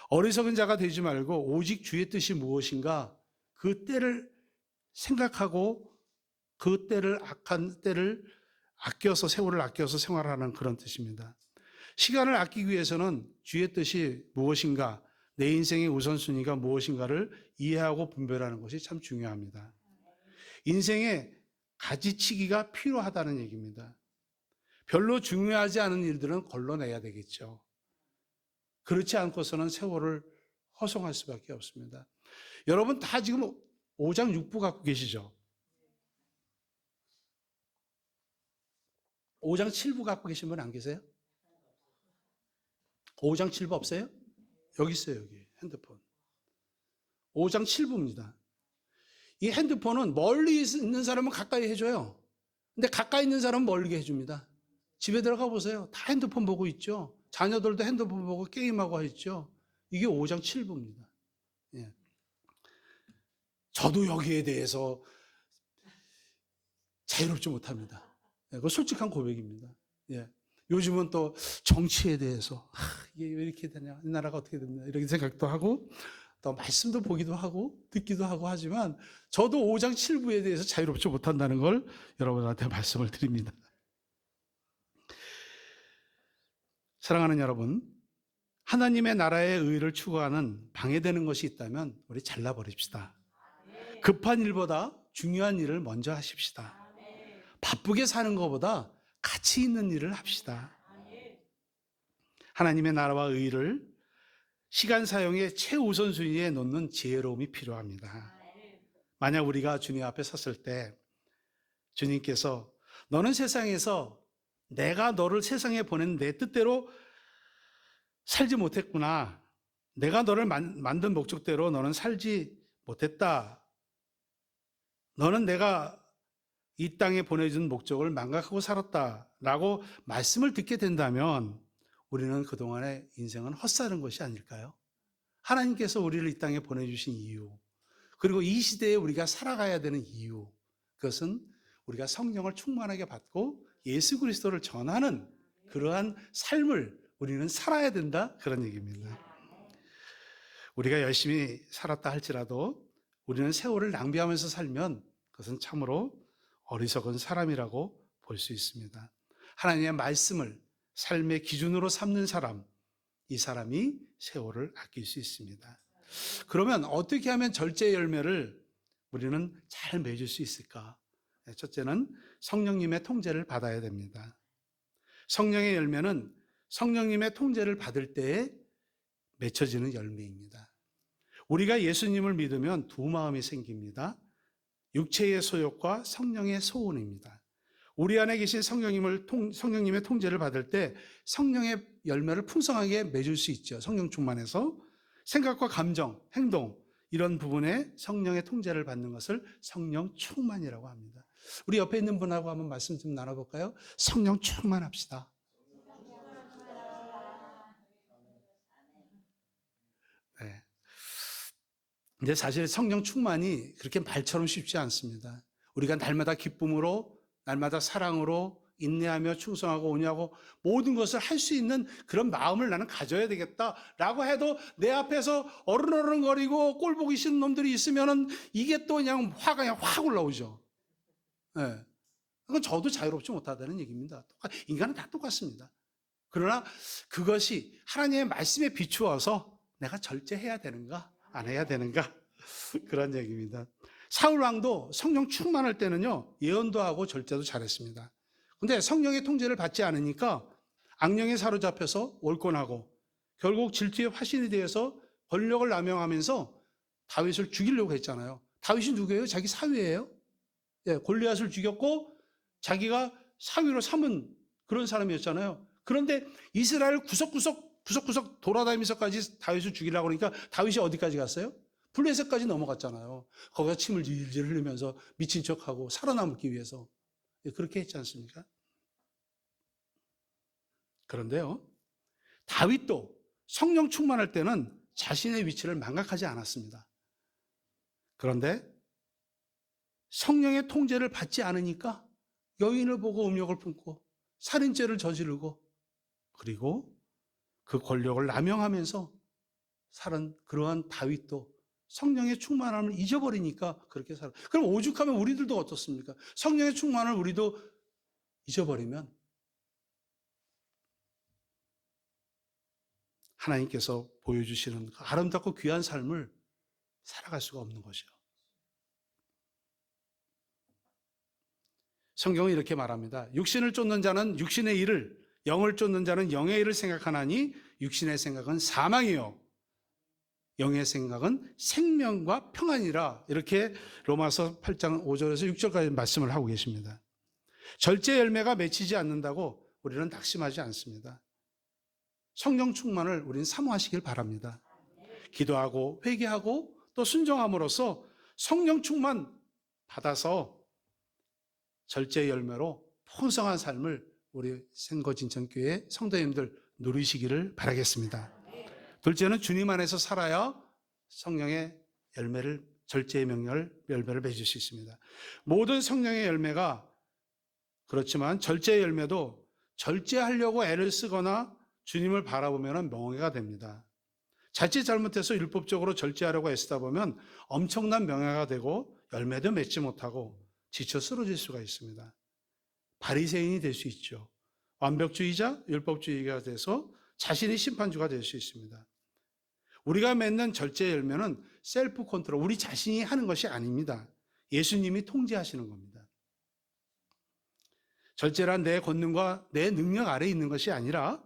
어리석은 자가 되지 말고 오직 주의 뜻이 무엇인가 그 때를 생각하고 그 때를 악한 때를 아껴서 세월을 아껴서 생활하는 그런 뜻입니다. 시간을 아끼기 위해서는 주의 뜻이 무엇인가, 내 인생의 우선순위가 무엇인가를 이해하고 분별하는 것이 참 중요합니다. 인생에 가지치기가 필요하다는 얘기입니다. 별로 중요하지 않은 일들은 걸러내야 되겠죠. 그렇지 않고서는 세월을 허송할 수밖에 없습니다. 여러분 다 지금 5장 6부 갖고 계시죠? 5장 7부 갖고 계신 분 안 계세요? 5장 7부 없어요? 여기 있어요, 여기 핸드폰. 5장 7부입니다. 이 핸드폰은 멀리 있는 사람은 가까이 해줘요. 근데 가까이 있는 사람은 멀게 해줍니다. 집에 들어가 보세요. 다 핸드폰 보고 있죠. 자녀들도 핸드폰 보고 게임하고 있죠. 이게 5장 7부입니다. 예. 저도 여기에 대해서 자유롭지 못합니다. 예, 그거 솔직한 고백입니다. 예. 요즘은 또 정치에 대해서 이게 왜 이렇게 되냐, 이 나라가 어떻게 됐냐 이렇게 생각도 하고 또 말씀도 보기도 하고 듣기도 하고 하지만 저도 5장 7부에 대해서 자유롭지 못한다는 걸 여러분한테 말씀을 드립니다. 사랑하는 여러분, 하나님의 나라의 의를 추구하는 방해되는 것이 있다면 우리 잘라버립시다. 급한 일보다 중요한 일을 먼저 하십시다. 바쁘게 사는 것보다 가치 있는 일을 합시다. 하나님의 나라와 의를 시간 사용의 최우선순위에 놓는 지혜로움이 필요합니다. 만약 우리가 주님 앞에 섰을 때 주님께서 너는 세상에서 내가 너를 세상에 보낸 내 뜻대로 살지 못했구나. 내가 너를 만든 목적대로 너는 살지 못했다. 너는 내가 이 땅에 보내준 목적을 망각하고 살았다라고 말씀을 듣게 된다면 우리는 그동안의 인생은 헛사는 것이 아닐까요? 하나님께서 우리를 이 땅에 보내주신 이유, 그리고 이 시대에 우리가 살아가야 되는 이유, 그것은 우리가 성령을 충만하게 받고 예수 그리스도를 전하는 그러한 삶을 우리는 살아야 된다, 그런 얘기입니다. 우리가 열심히 살았다 할지라도 우리는 세월을 낭비하면서 살면 그것은 참으로 어리석은 사람이라고 볼 수 있습니다. 하나님의 말씀을 삶의 기준으로 삼는 사람, 이 사람이 세월을 아낄 수 있습니다. 그러면 어떻게 하면 절제의 열매를 우리는 잘 맺을 수 있을까? 첫째는 성령님의 통제를 받아야 됩니다. 성령의 열매는 성령님의 통제를 받을 때에 맺혀지는 열매입니다. 우리가 예수님을 믿으면 두 마음이 생깁니다. 육체의 소욕과 성령의 소원입니다. 우리 안에 계신 성령님의 통제를 받을 때 성령의 열매를 풍성하게 맺을 수 있죠. 성령 충만해서 생각과 감정, 행동 이런 부분에 성령의 통제를 받는 것을 성령 충만이라고 합니다. 우리 옆에 있는 분하고 한번 말씀 좀 나눠볼까요? 성령 충만합시다. 근데 사실 성령 충만이 그렇게 말처럼 쉽지 않습니다. 우리가 날마다 기쁨으로, 날마다 사랑으로, 인내하며 충성하고 온유하고 모든 것을 할 수 있는 그런 마음을 나는 가져야 되겠다라고 해도 내 앞에서 어른어른거리고 꼴 보기 싫은 놈들이 있으면은 이게 또 그냥 화가 그냥 확 올라오죠. 예. 그건 저도 자유롭지 못하다는 얘기입니다. 인간은 다 똑같습니다. 그러나 그것이 하나님의 말씀에 비추어서 내가 절제해야 되는가 안 해야 되는가 그런 얘기입니다. 사울 왕도 성령 충만할 때는요 예언도 하고 절제도 잘했습니다. 근데 성령의 통제를 받지 않으니까 악령에 사로잡혀서 월권하고 결국 질투의 화신이 되어서 권력을 남용하면서 다윗을 죽이려고 했잖아요. 다윗이 누구예요? 자기 사위예요. 예, 골리앗을 죽였고 자기가 사위로 삼은 그런 사람이었잖아요. 그런데 이스라엘 구석구석 돌아다니면서까지 다윗을 죽이려고 그러니까 다윗이 어디까지 갔어요? 블레셋까지 넘어갔잖아요. 거기서 침을 질질 흘리면서 미친 척하고 살아남기 위해서 그렇게 했지 않습니까? 그런데요, 다윗도 성령 충만할 때는 자신의 위치를 망각하지 않았습니다. 그런데 성령의 통제를 받지 않으니까 여인을 보고 음욕을 품고 살인죄를 저지르고 그리고 그 권력을 남용하면서 살은 그러한 다윗도 성령의 충만함을 잊어버리니까 그렇게 살아. 그럼 오죽하면 우리들도 어떻습니까? 성령의 충만을 우리도 잊어버리면 하나님께서 보여주시는 그 아름답고 귀한 삶을 살아갈 수가 없는 것이요. 성경은 이렇게 말합니다. 육신을 쫓는 자는 육신의 일을, 영을 쫓는 자는 영의 일을 생각하나니 육신의 생각은 사망이요 영의 생각은 생명과 평안이라. 이렇게 로마서 8장 5절에서 6절까지 말씀을 하고 계십니다. 절제 열매가 맺히지 않는다고 우리는 낙심하지 않습니다. 성령 충만을 우리는 사모하시길 바랍니다. 기도하고 회개하고 또 순종함으로써 성령 충만 받아서 절제 열매로 풍성한 삶을 우리 생거진천교회 성도님들 누리시기를 바라겠습니다. 둘째는 주님 안에서 살아야 성령의 열매를, 절제의 열매를 맺을 수 있습니다. 모든 성령의 열매가 그렇지만 절제의 열매도 절제하려고 애를 쓰거나 주님을 바라보면 명예가 됩니다. 자칫 잘못해서 율법적으로 절제하려고 애쓰다 보면 엄청난 명예가 되고 열매도 맺지 못하고 지쳐 쓰러질 수가 있습니다. 바리새인이 될 수 있죠. 완벽주의자, 율법주의가 돼서 자신이 심판주가 될 수 있습니다. 우리가 맺는 절제 열매는 셀프 컨트롤, 우리 자신이 하는 것이 아닙니다. 예수님이 통제하시는 겁니다. 절제란 내 권능과 내 능력 아래에 있는 것이 아니라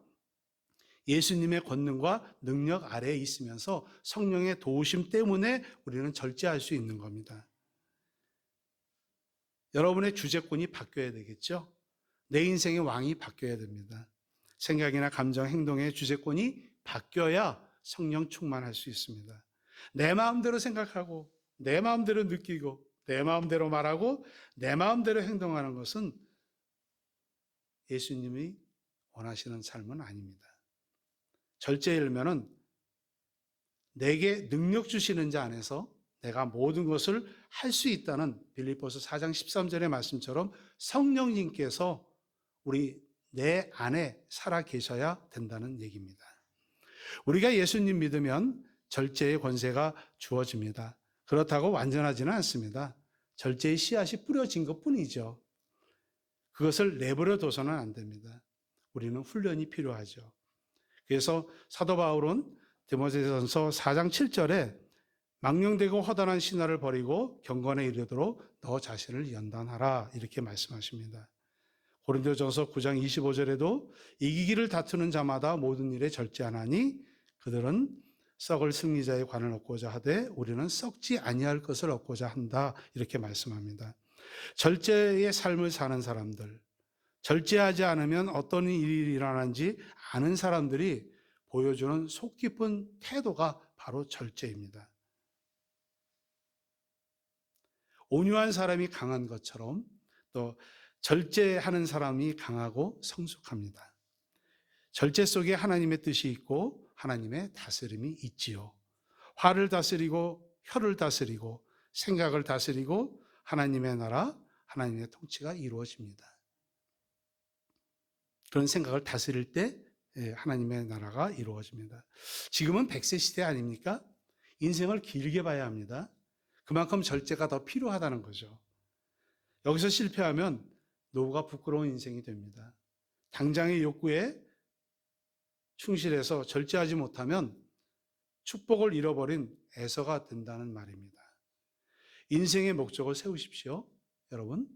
예수님의 권능과 능력 아래에 있으면서 성령의 도우심 때문에 우리는 절제할 수 있는 겁니다. 여러분의 주제권이 바뀌어야 되겠죠? 내 인생의 왕이 바뀌어야 됩니다. 생각이나 감정, 행동의 주제권이 바뀌어야 성령 충만할 수 있습니다. 내 마음대로 생각하고 내 마음대로 느끼고 내 마음대로 말하고 내 마음대로 행동하는 것은 예수님이 원하시는 삶은 아닙니다. 절제 열매는 내게 능력 주시는 자 안에서 내가 모든 것을 할 수 있다는 빌립보서 4장 13절의 말씀처럼 성령님께서 내 안에 살아 계셔야 된다는 얘기입니다. 우리가 예수님 믿으면 절제의 권세가 주어집니다. 그렇다고 완전하지는 않습니다. 절제의 씨앗이 뿌려진 것뿐이죠. 그것을 내버려 둬서는 안 됩니다. 우리는 훈련이 필요하죠. 그래서 사도 바울은 디모데전서 4장 7절에 망령되고 허다한 신화를 버리고 경건에 이르도록 너 자신을 연단하라 이렇게 말씀하십니다. 고린도전서 9장 25절에도 이기기를 다투는 자마다 모든 일에 절제하나니 그들은 썩을 승리자의 관을 얻고자 하되 우리는 썩지 아니할 것을 얻고자 한다 이렇게 말씀합니다. 절제의 삶을 사는 사람들, 절제하지 않으면 어떤 일이 일어나는지 아는 사람들이 보여주는 속 깊은 태도가 바로 절제입니다. 온유한 사람이 강한 것처럼 또 절제하는 사람이 강하고 성숙합니다. 절제 속에 하나님의 뜻이 있고 하나님의 다스림이 있지요. 화를 다스리고 혀를 다스리고 생각을 다스리고 하나님의 나라, 하나님의 통치가 이루어집니다. 그런 생각을 다스릴 때 하나님의 나라가 이루어집니다. 지금은 100세 시대 아닙니까? 인생을 길게 봐야 합니다. 그만큼 절제가 더 필요하다는 거죠. 여기서 실패하면 노후가 부끄러운 인생이 됩니다. 당장의 욕구에 충실해서 절제하지 못하면 축복을 잃어버린 애서가 된다는 말입니다. 인생의 목적을 세우십시오. 여러분,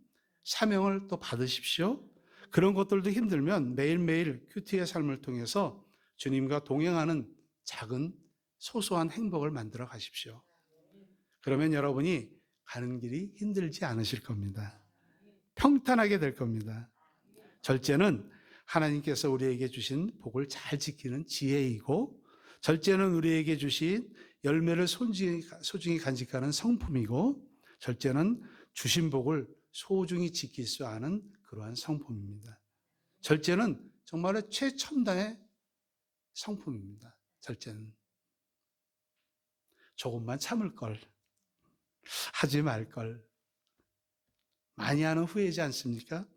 사명을 또 받으십시오. 그런 것들도 힘들면 매일매일 큐티의 삶을 통해서 주님과 동행하는 작은 소소한 행복을 만들어 가십시오. 그러면 여러분이 가는 길이 힘들지 않으실 겁니다. 평탄하게 될 겁니다. 절제는 하나님께서 우리에게 주신 복을 잘 지키는 지혜이고, 절제는 우리에게 주신 열매를 소중히 간직하는 성품이고, 절제는 주신 복을 소중히 지킬 수 아는 그러한 성품입니다. 절제는 정말 최첨단의 성품입니다. 절제는 조금만 참을 걸, 하지 말 걸 많이 하는 후회지 않습니까?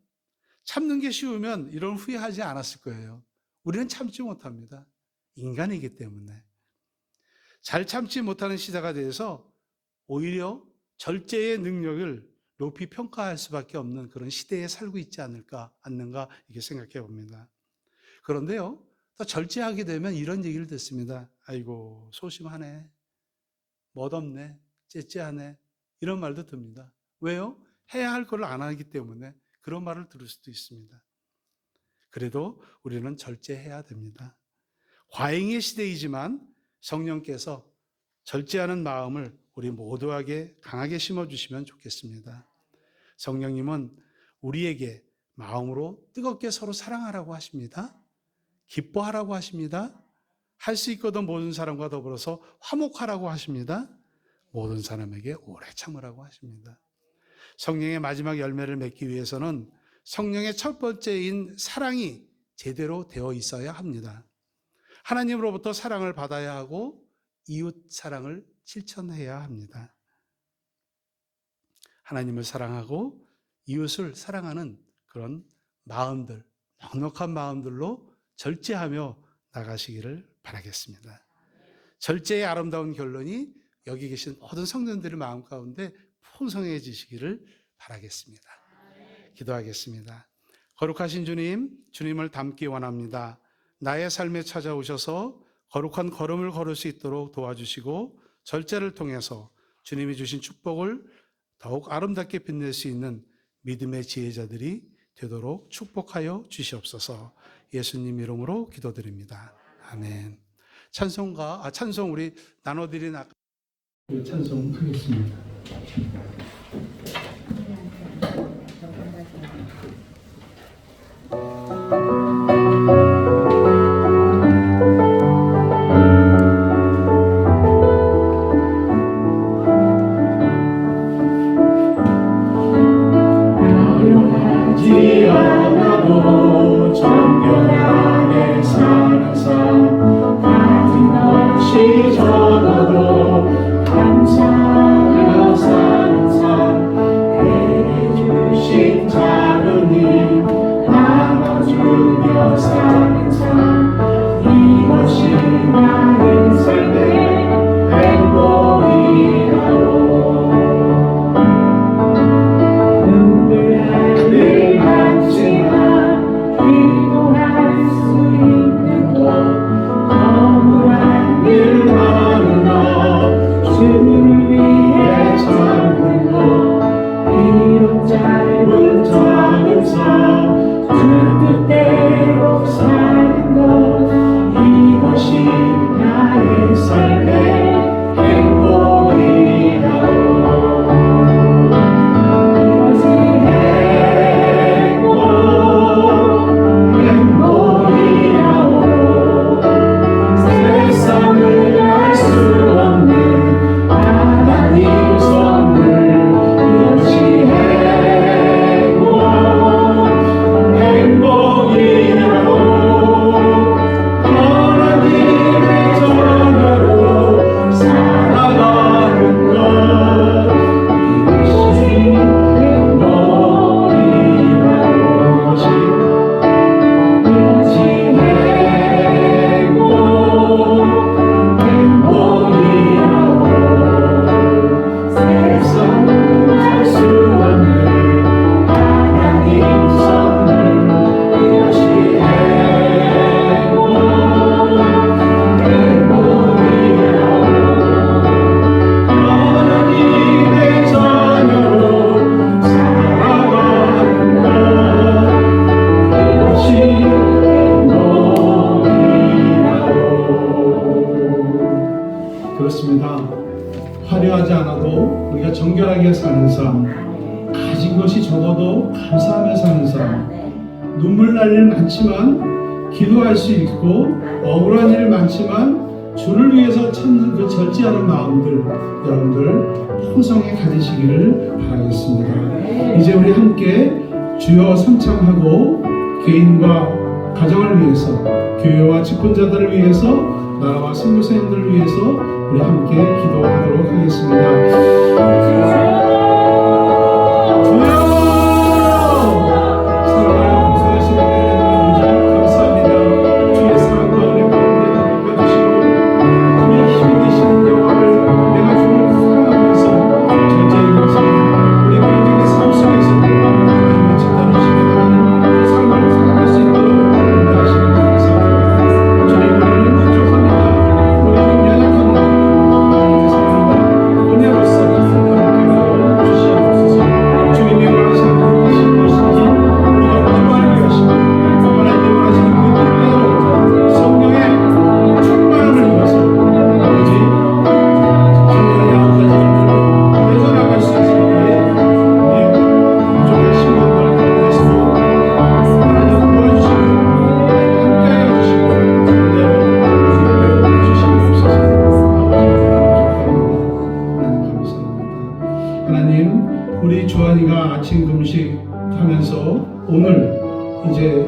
참는 게 쉬우면 이런 후회하지 않았을 거예요. 우리는 참지 못합니다. 인간이기 때문에. 잘 참지 못하는 시대가 돼서 오히려 절제의 능력을 높이 평가할 수밖에 없는 그런 시대에 살고 있지 않는가 이렇게 생각해 봅니다. 그런데요, 또 절제하게 되면 이런 얘기를 듣습니다. 아이고, 소심하네, 멋없네, 째째하네, 이런 말도 듭니다. 왜요? 해야 할 걸 안 하기 때문에 그런 말을 들을 수도 있습니다. 그래도 우리는 절제해야 됩니다. 과잉의 시대이지만 성령께서 절제하는 마음을 우리 모두에게 강하게 심어주시면 좋겠습니다. 성령님은 우리에게 마음으로 뜨겁게 서로 사랑하라고 하십니다. 기뻐하라고 하십니다. 할 수 있거든 모든 사람과 더불어서 화목하라고 하십니다. 모든 사람에게 오래 참으라고 하십니다. 성령의 마지막 열매를 맺기 위해서는 성령의 첫 번째인 사랑이 제대로 되어 있어야 합니다. 하나님으로부터 사랑을 받아야 하고 이웃 사랑을 실천해야 합니다. 하나님을 사랑하고 이웃을 사랑하는 그런 마음들, 넉넉한 마음들로 절제하며 나가시기를 바라겠습니다. 절제의 아름다운 결론이 여기 계신 모든 성도들의 마음 가운데 풍성해지시기를 바라겠습니다. 기도하겠습니다. 거룩하신 주님, 주님을 닮기 원합니다. 나의 삶에 찾아오셔서 거룩한 걸음을 걸을 수 있도록 도와주시고 절제를 통해서 주님이 주신 축복을 더욱 아름답게 빛낼 수 있는 믿음의 지혜자들이 되도록 축복하여 주시옵소서. 예수님 이름으로 기도드립니다. 아멘. 찬송 우리 나눠드린 찬송하겠습니다. 작은 일 나눠주며 화려하지 않아도 우리가 정결하게 사는 삶, 가진 것이 적어도 감사하며 사는 삶, 눈물 날 일 많지만 기도할 수 있고 억울한 일 많지만 주를 위해서 찾는 그 절제 않은 마음들, 여러분들 풍성히 가지시기를 바라겠습니다. 이제 우리 함께 주여 삼창하고 개인과 가정을 위해서, 교회와 직분자들을 위해서, 나라와 선교사님들을 위해서 우리 함께 기도하도록 하겠습니다. 하나님, 우리 주한이가 아침 금식 하면서 오늘 이제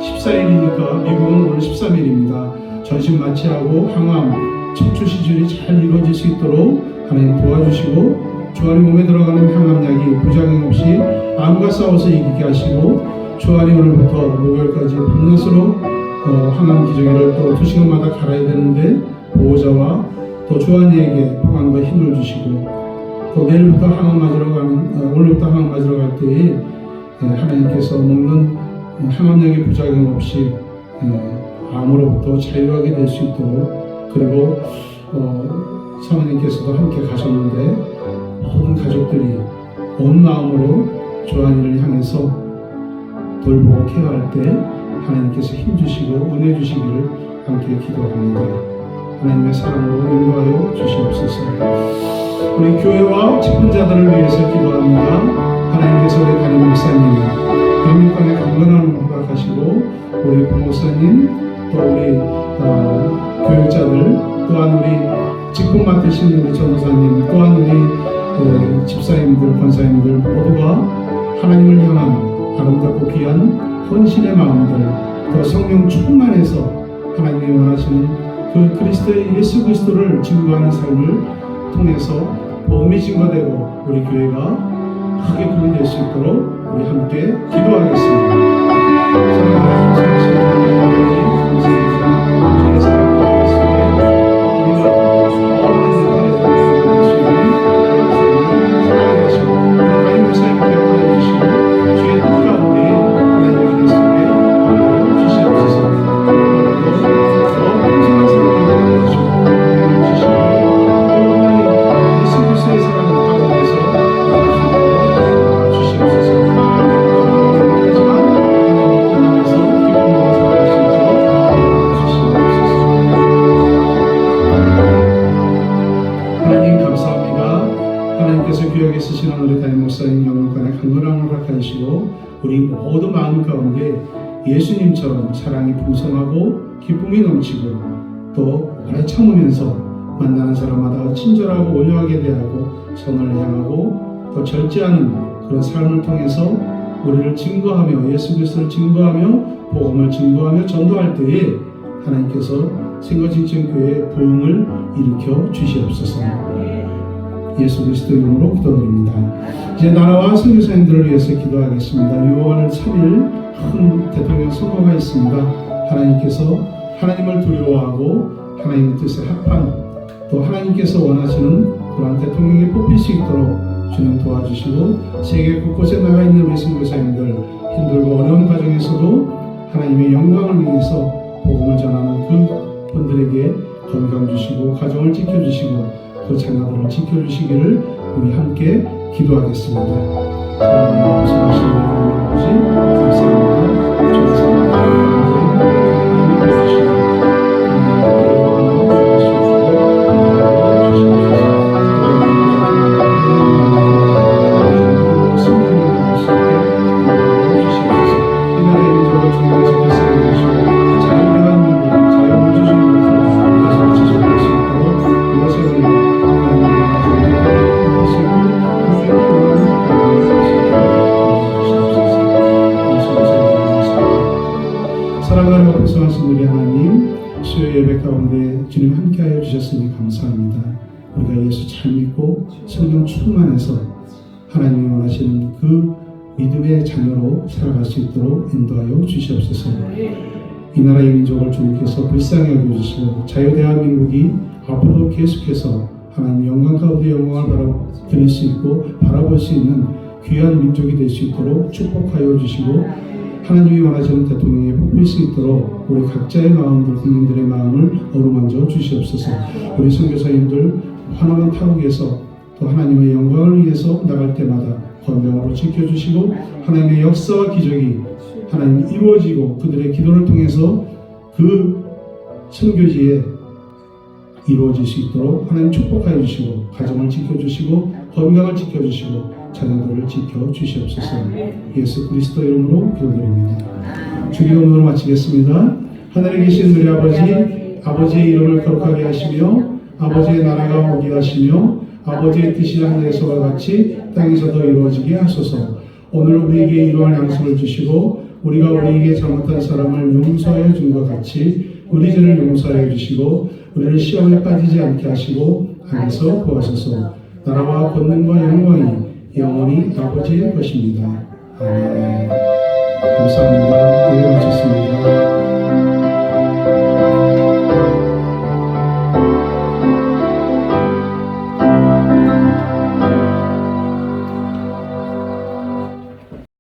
14일이니까 미국은 오늘 13일입니다. 전신 마취하고 항암, 척추 시술이 잘 이루어질 수 있도록 하나님 도와주시고, 주한이 몸에 들어가는 항암약이 부작용 없이 암과 싸워서 이기게 하시고, 주한이 오늘부터 목요일까지 밤낮으로 항암 기저귀를 또 2시간마다 갈아야 되는데 보호자와 또 주한이에게 평안과 힘을 주시고, 또 내일부터 항암 맞으러 가는, 오늘부터 항암 맞으러 갈 때에 하나님께서 먹는 항암약의 부작용 없이 암으로부터 자유하게 될 수 있도록, 그리고 사모님께서도 함께 가셨는데 모든 가족들이 온 마음으로 주한이를 향해서 돌보고 케어할 때 하나님께서 힘주시고 은혜 주시기를 함께 기도합니다. 하나님의 사랑으로 인도하여 주시옵소서. 우리 교회와 직분자들을 위해서 기도합니다. 하나님께서 우리 담임 목사님 영육간의 강건함을 허락하시고, 우리 부목사님, 또 우리 교육자들, 또한 우리 직분 맡으신 우리 전도사님, 또한 우리 집사님들, 권사님들 모두가 하나님을 향한 아름답고 귀한 헌신의 마음들, 또 성령 충만해서 하나님이 원하시는 그 그리스도의 예수 그리스도를 증거하는 삶을 통해서 복음이 증거되고 우리 교회가 크게 부흥될 수 있도록 우리 함께 기도하겠습니다. 사랑하는 성신 하나님, 감사합니다. 주의 사랑과 말씀에 우리가 우리 모두 마음 가운데 예수님처럼 사랑이 풍성하고 기쁨이 넘치고, 또 오래 참으면서 만나는 사람마다 친절하고 온유하게 대하고 선을 향하고 또 절제하는 그런 삶을 통해서 우리를 증거하며 예수 그리스도를 증거하며 복음을 증거하며 전도할 때에 하나님께서 생거진천교회의 부흥을 일으켜 주시옵소서. 예수 그리스도 이름으로 기도드립니다. 이제 나라와 선교사님들을 위해서 기도하겠습니다. 6월 3일 큰 대통령 선거가 있습니다. 하나님께서 하나님을 두려워하고 하나님의 뜻에 합한, 또 하나님께서 원하시는 그러한 대통령이 뽑힐 수 있도록 주님 도와주시고, 세계 곳곳에 나가 있는 우리 선교사님들 힘들고 어려운 과정에서도 하나님의 영광을 위해서 복음을 전하는 그 분들에게 건강 주시고 가정을 지켜주시고 그 자녀들을 지켜주시기를 우리 함께 기도하겠습니다. 하나님 아버지 감사합니다. 주님 우리가 예수 잘 믿고 성령 충만해서 하나님이 원하시는 그 믿음의 자녀로 살아갈 수 있도록 인도하여 주시옵소서. 이 나라의 민족을 주님께서 불쌍히 여겨주시고 자유대한민국이 앞으로도 계속해서 하나님 영광 가운데 영광을 드릴 수 있고 바라볼 수 있는 귀한 민족이 될 수 있도록 축복하여 주시고 하나님이 원하시는 대통령에 뽑힐 수 있도록 우리 각자의 마음들, 국민들의 마음을 어루만져 주시옵소서. 우리 선교사님들 하나만 타국에서 또 하나님의 영광을 위해서 나갈 때마다 권명으로 지켜주시고 하나님의 역사와 기적이 하나님 이루어지고 그들의 기도를 통해서 그 선교지에 이루어질 수 있도록 하나님 축복하여 주시고 가정을 지켜주시고 건강을 지켜주시고 자녀들을 지켜주시옵소서. 예수 그리스도 이름으로 기도드립니다. 주기도문으로 마치겠습니다. 하늘에 계신 우리 아버지의 이름을 거룩하게 하시며 아버지의 나라가 오게 하시며 아버지의 뜻이 하늘에서와 같이 땅에서도 이루어지게 하소서. 오늘 우리에게 이러한 양식을 주시고 우리가 우리에게 잘못한 사람을 용서하여 준 것 같이 우리 죄를 용서하여 주시고 우리를 시험에 빠지지 않게 하시고 악에서 구하소서. 나라와 권능과 영광이 영원히 아버지의 것입니다. 아멘. 감사합니다.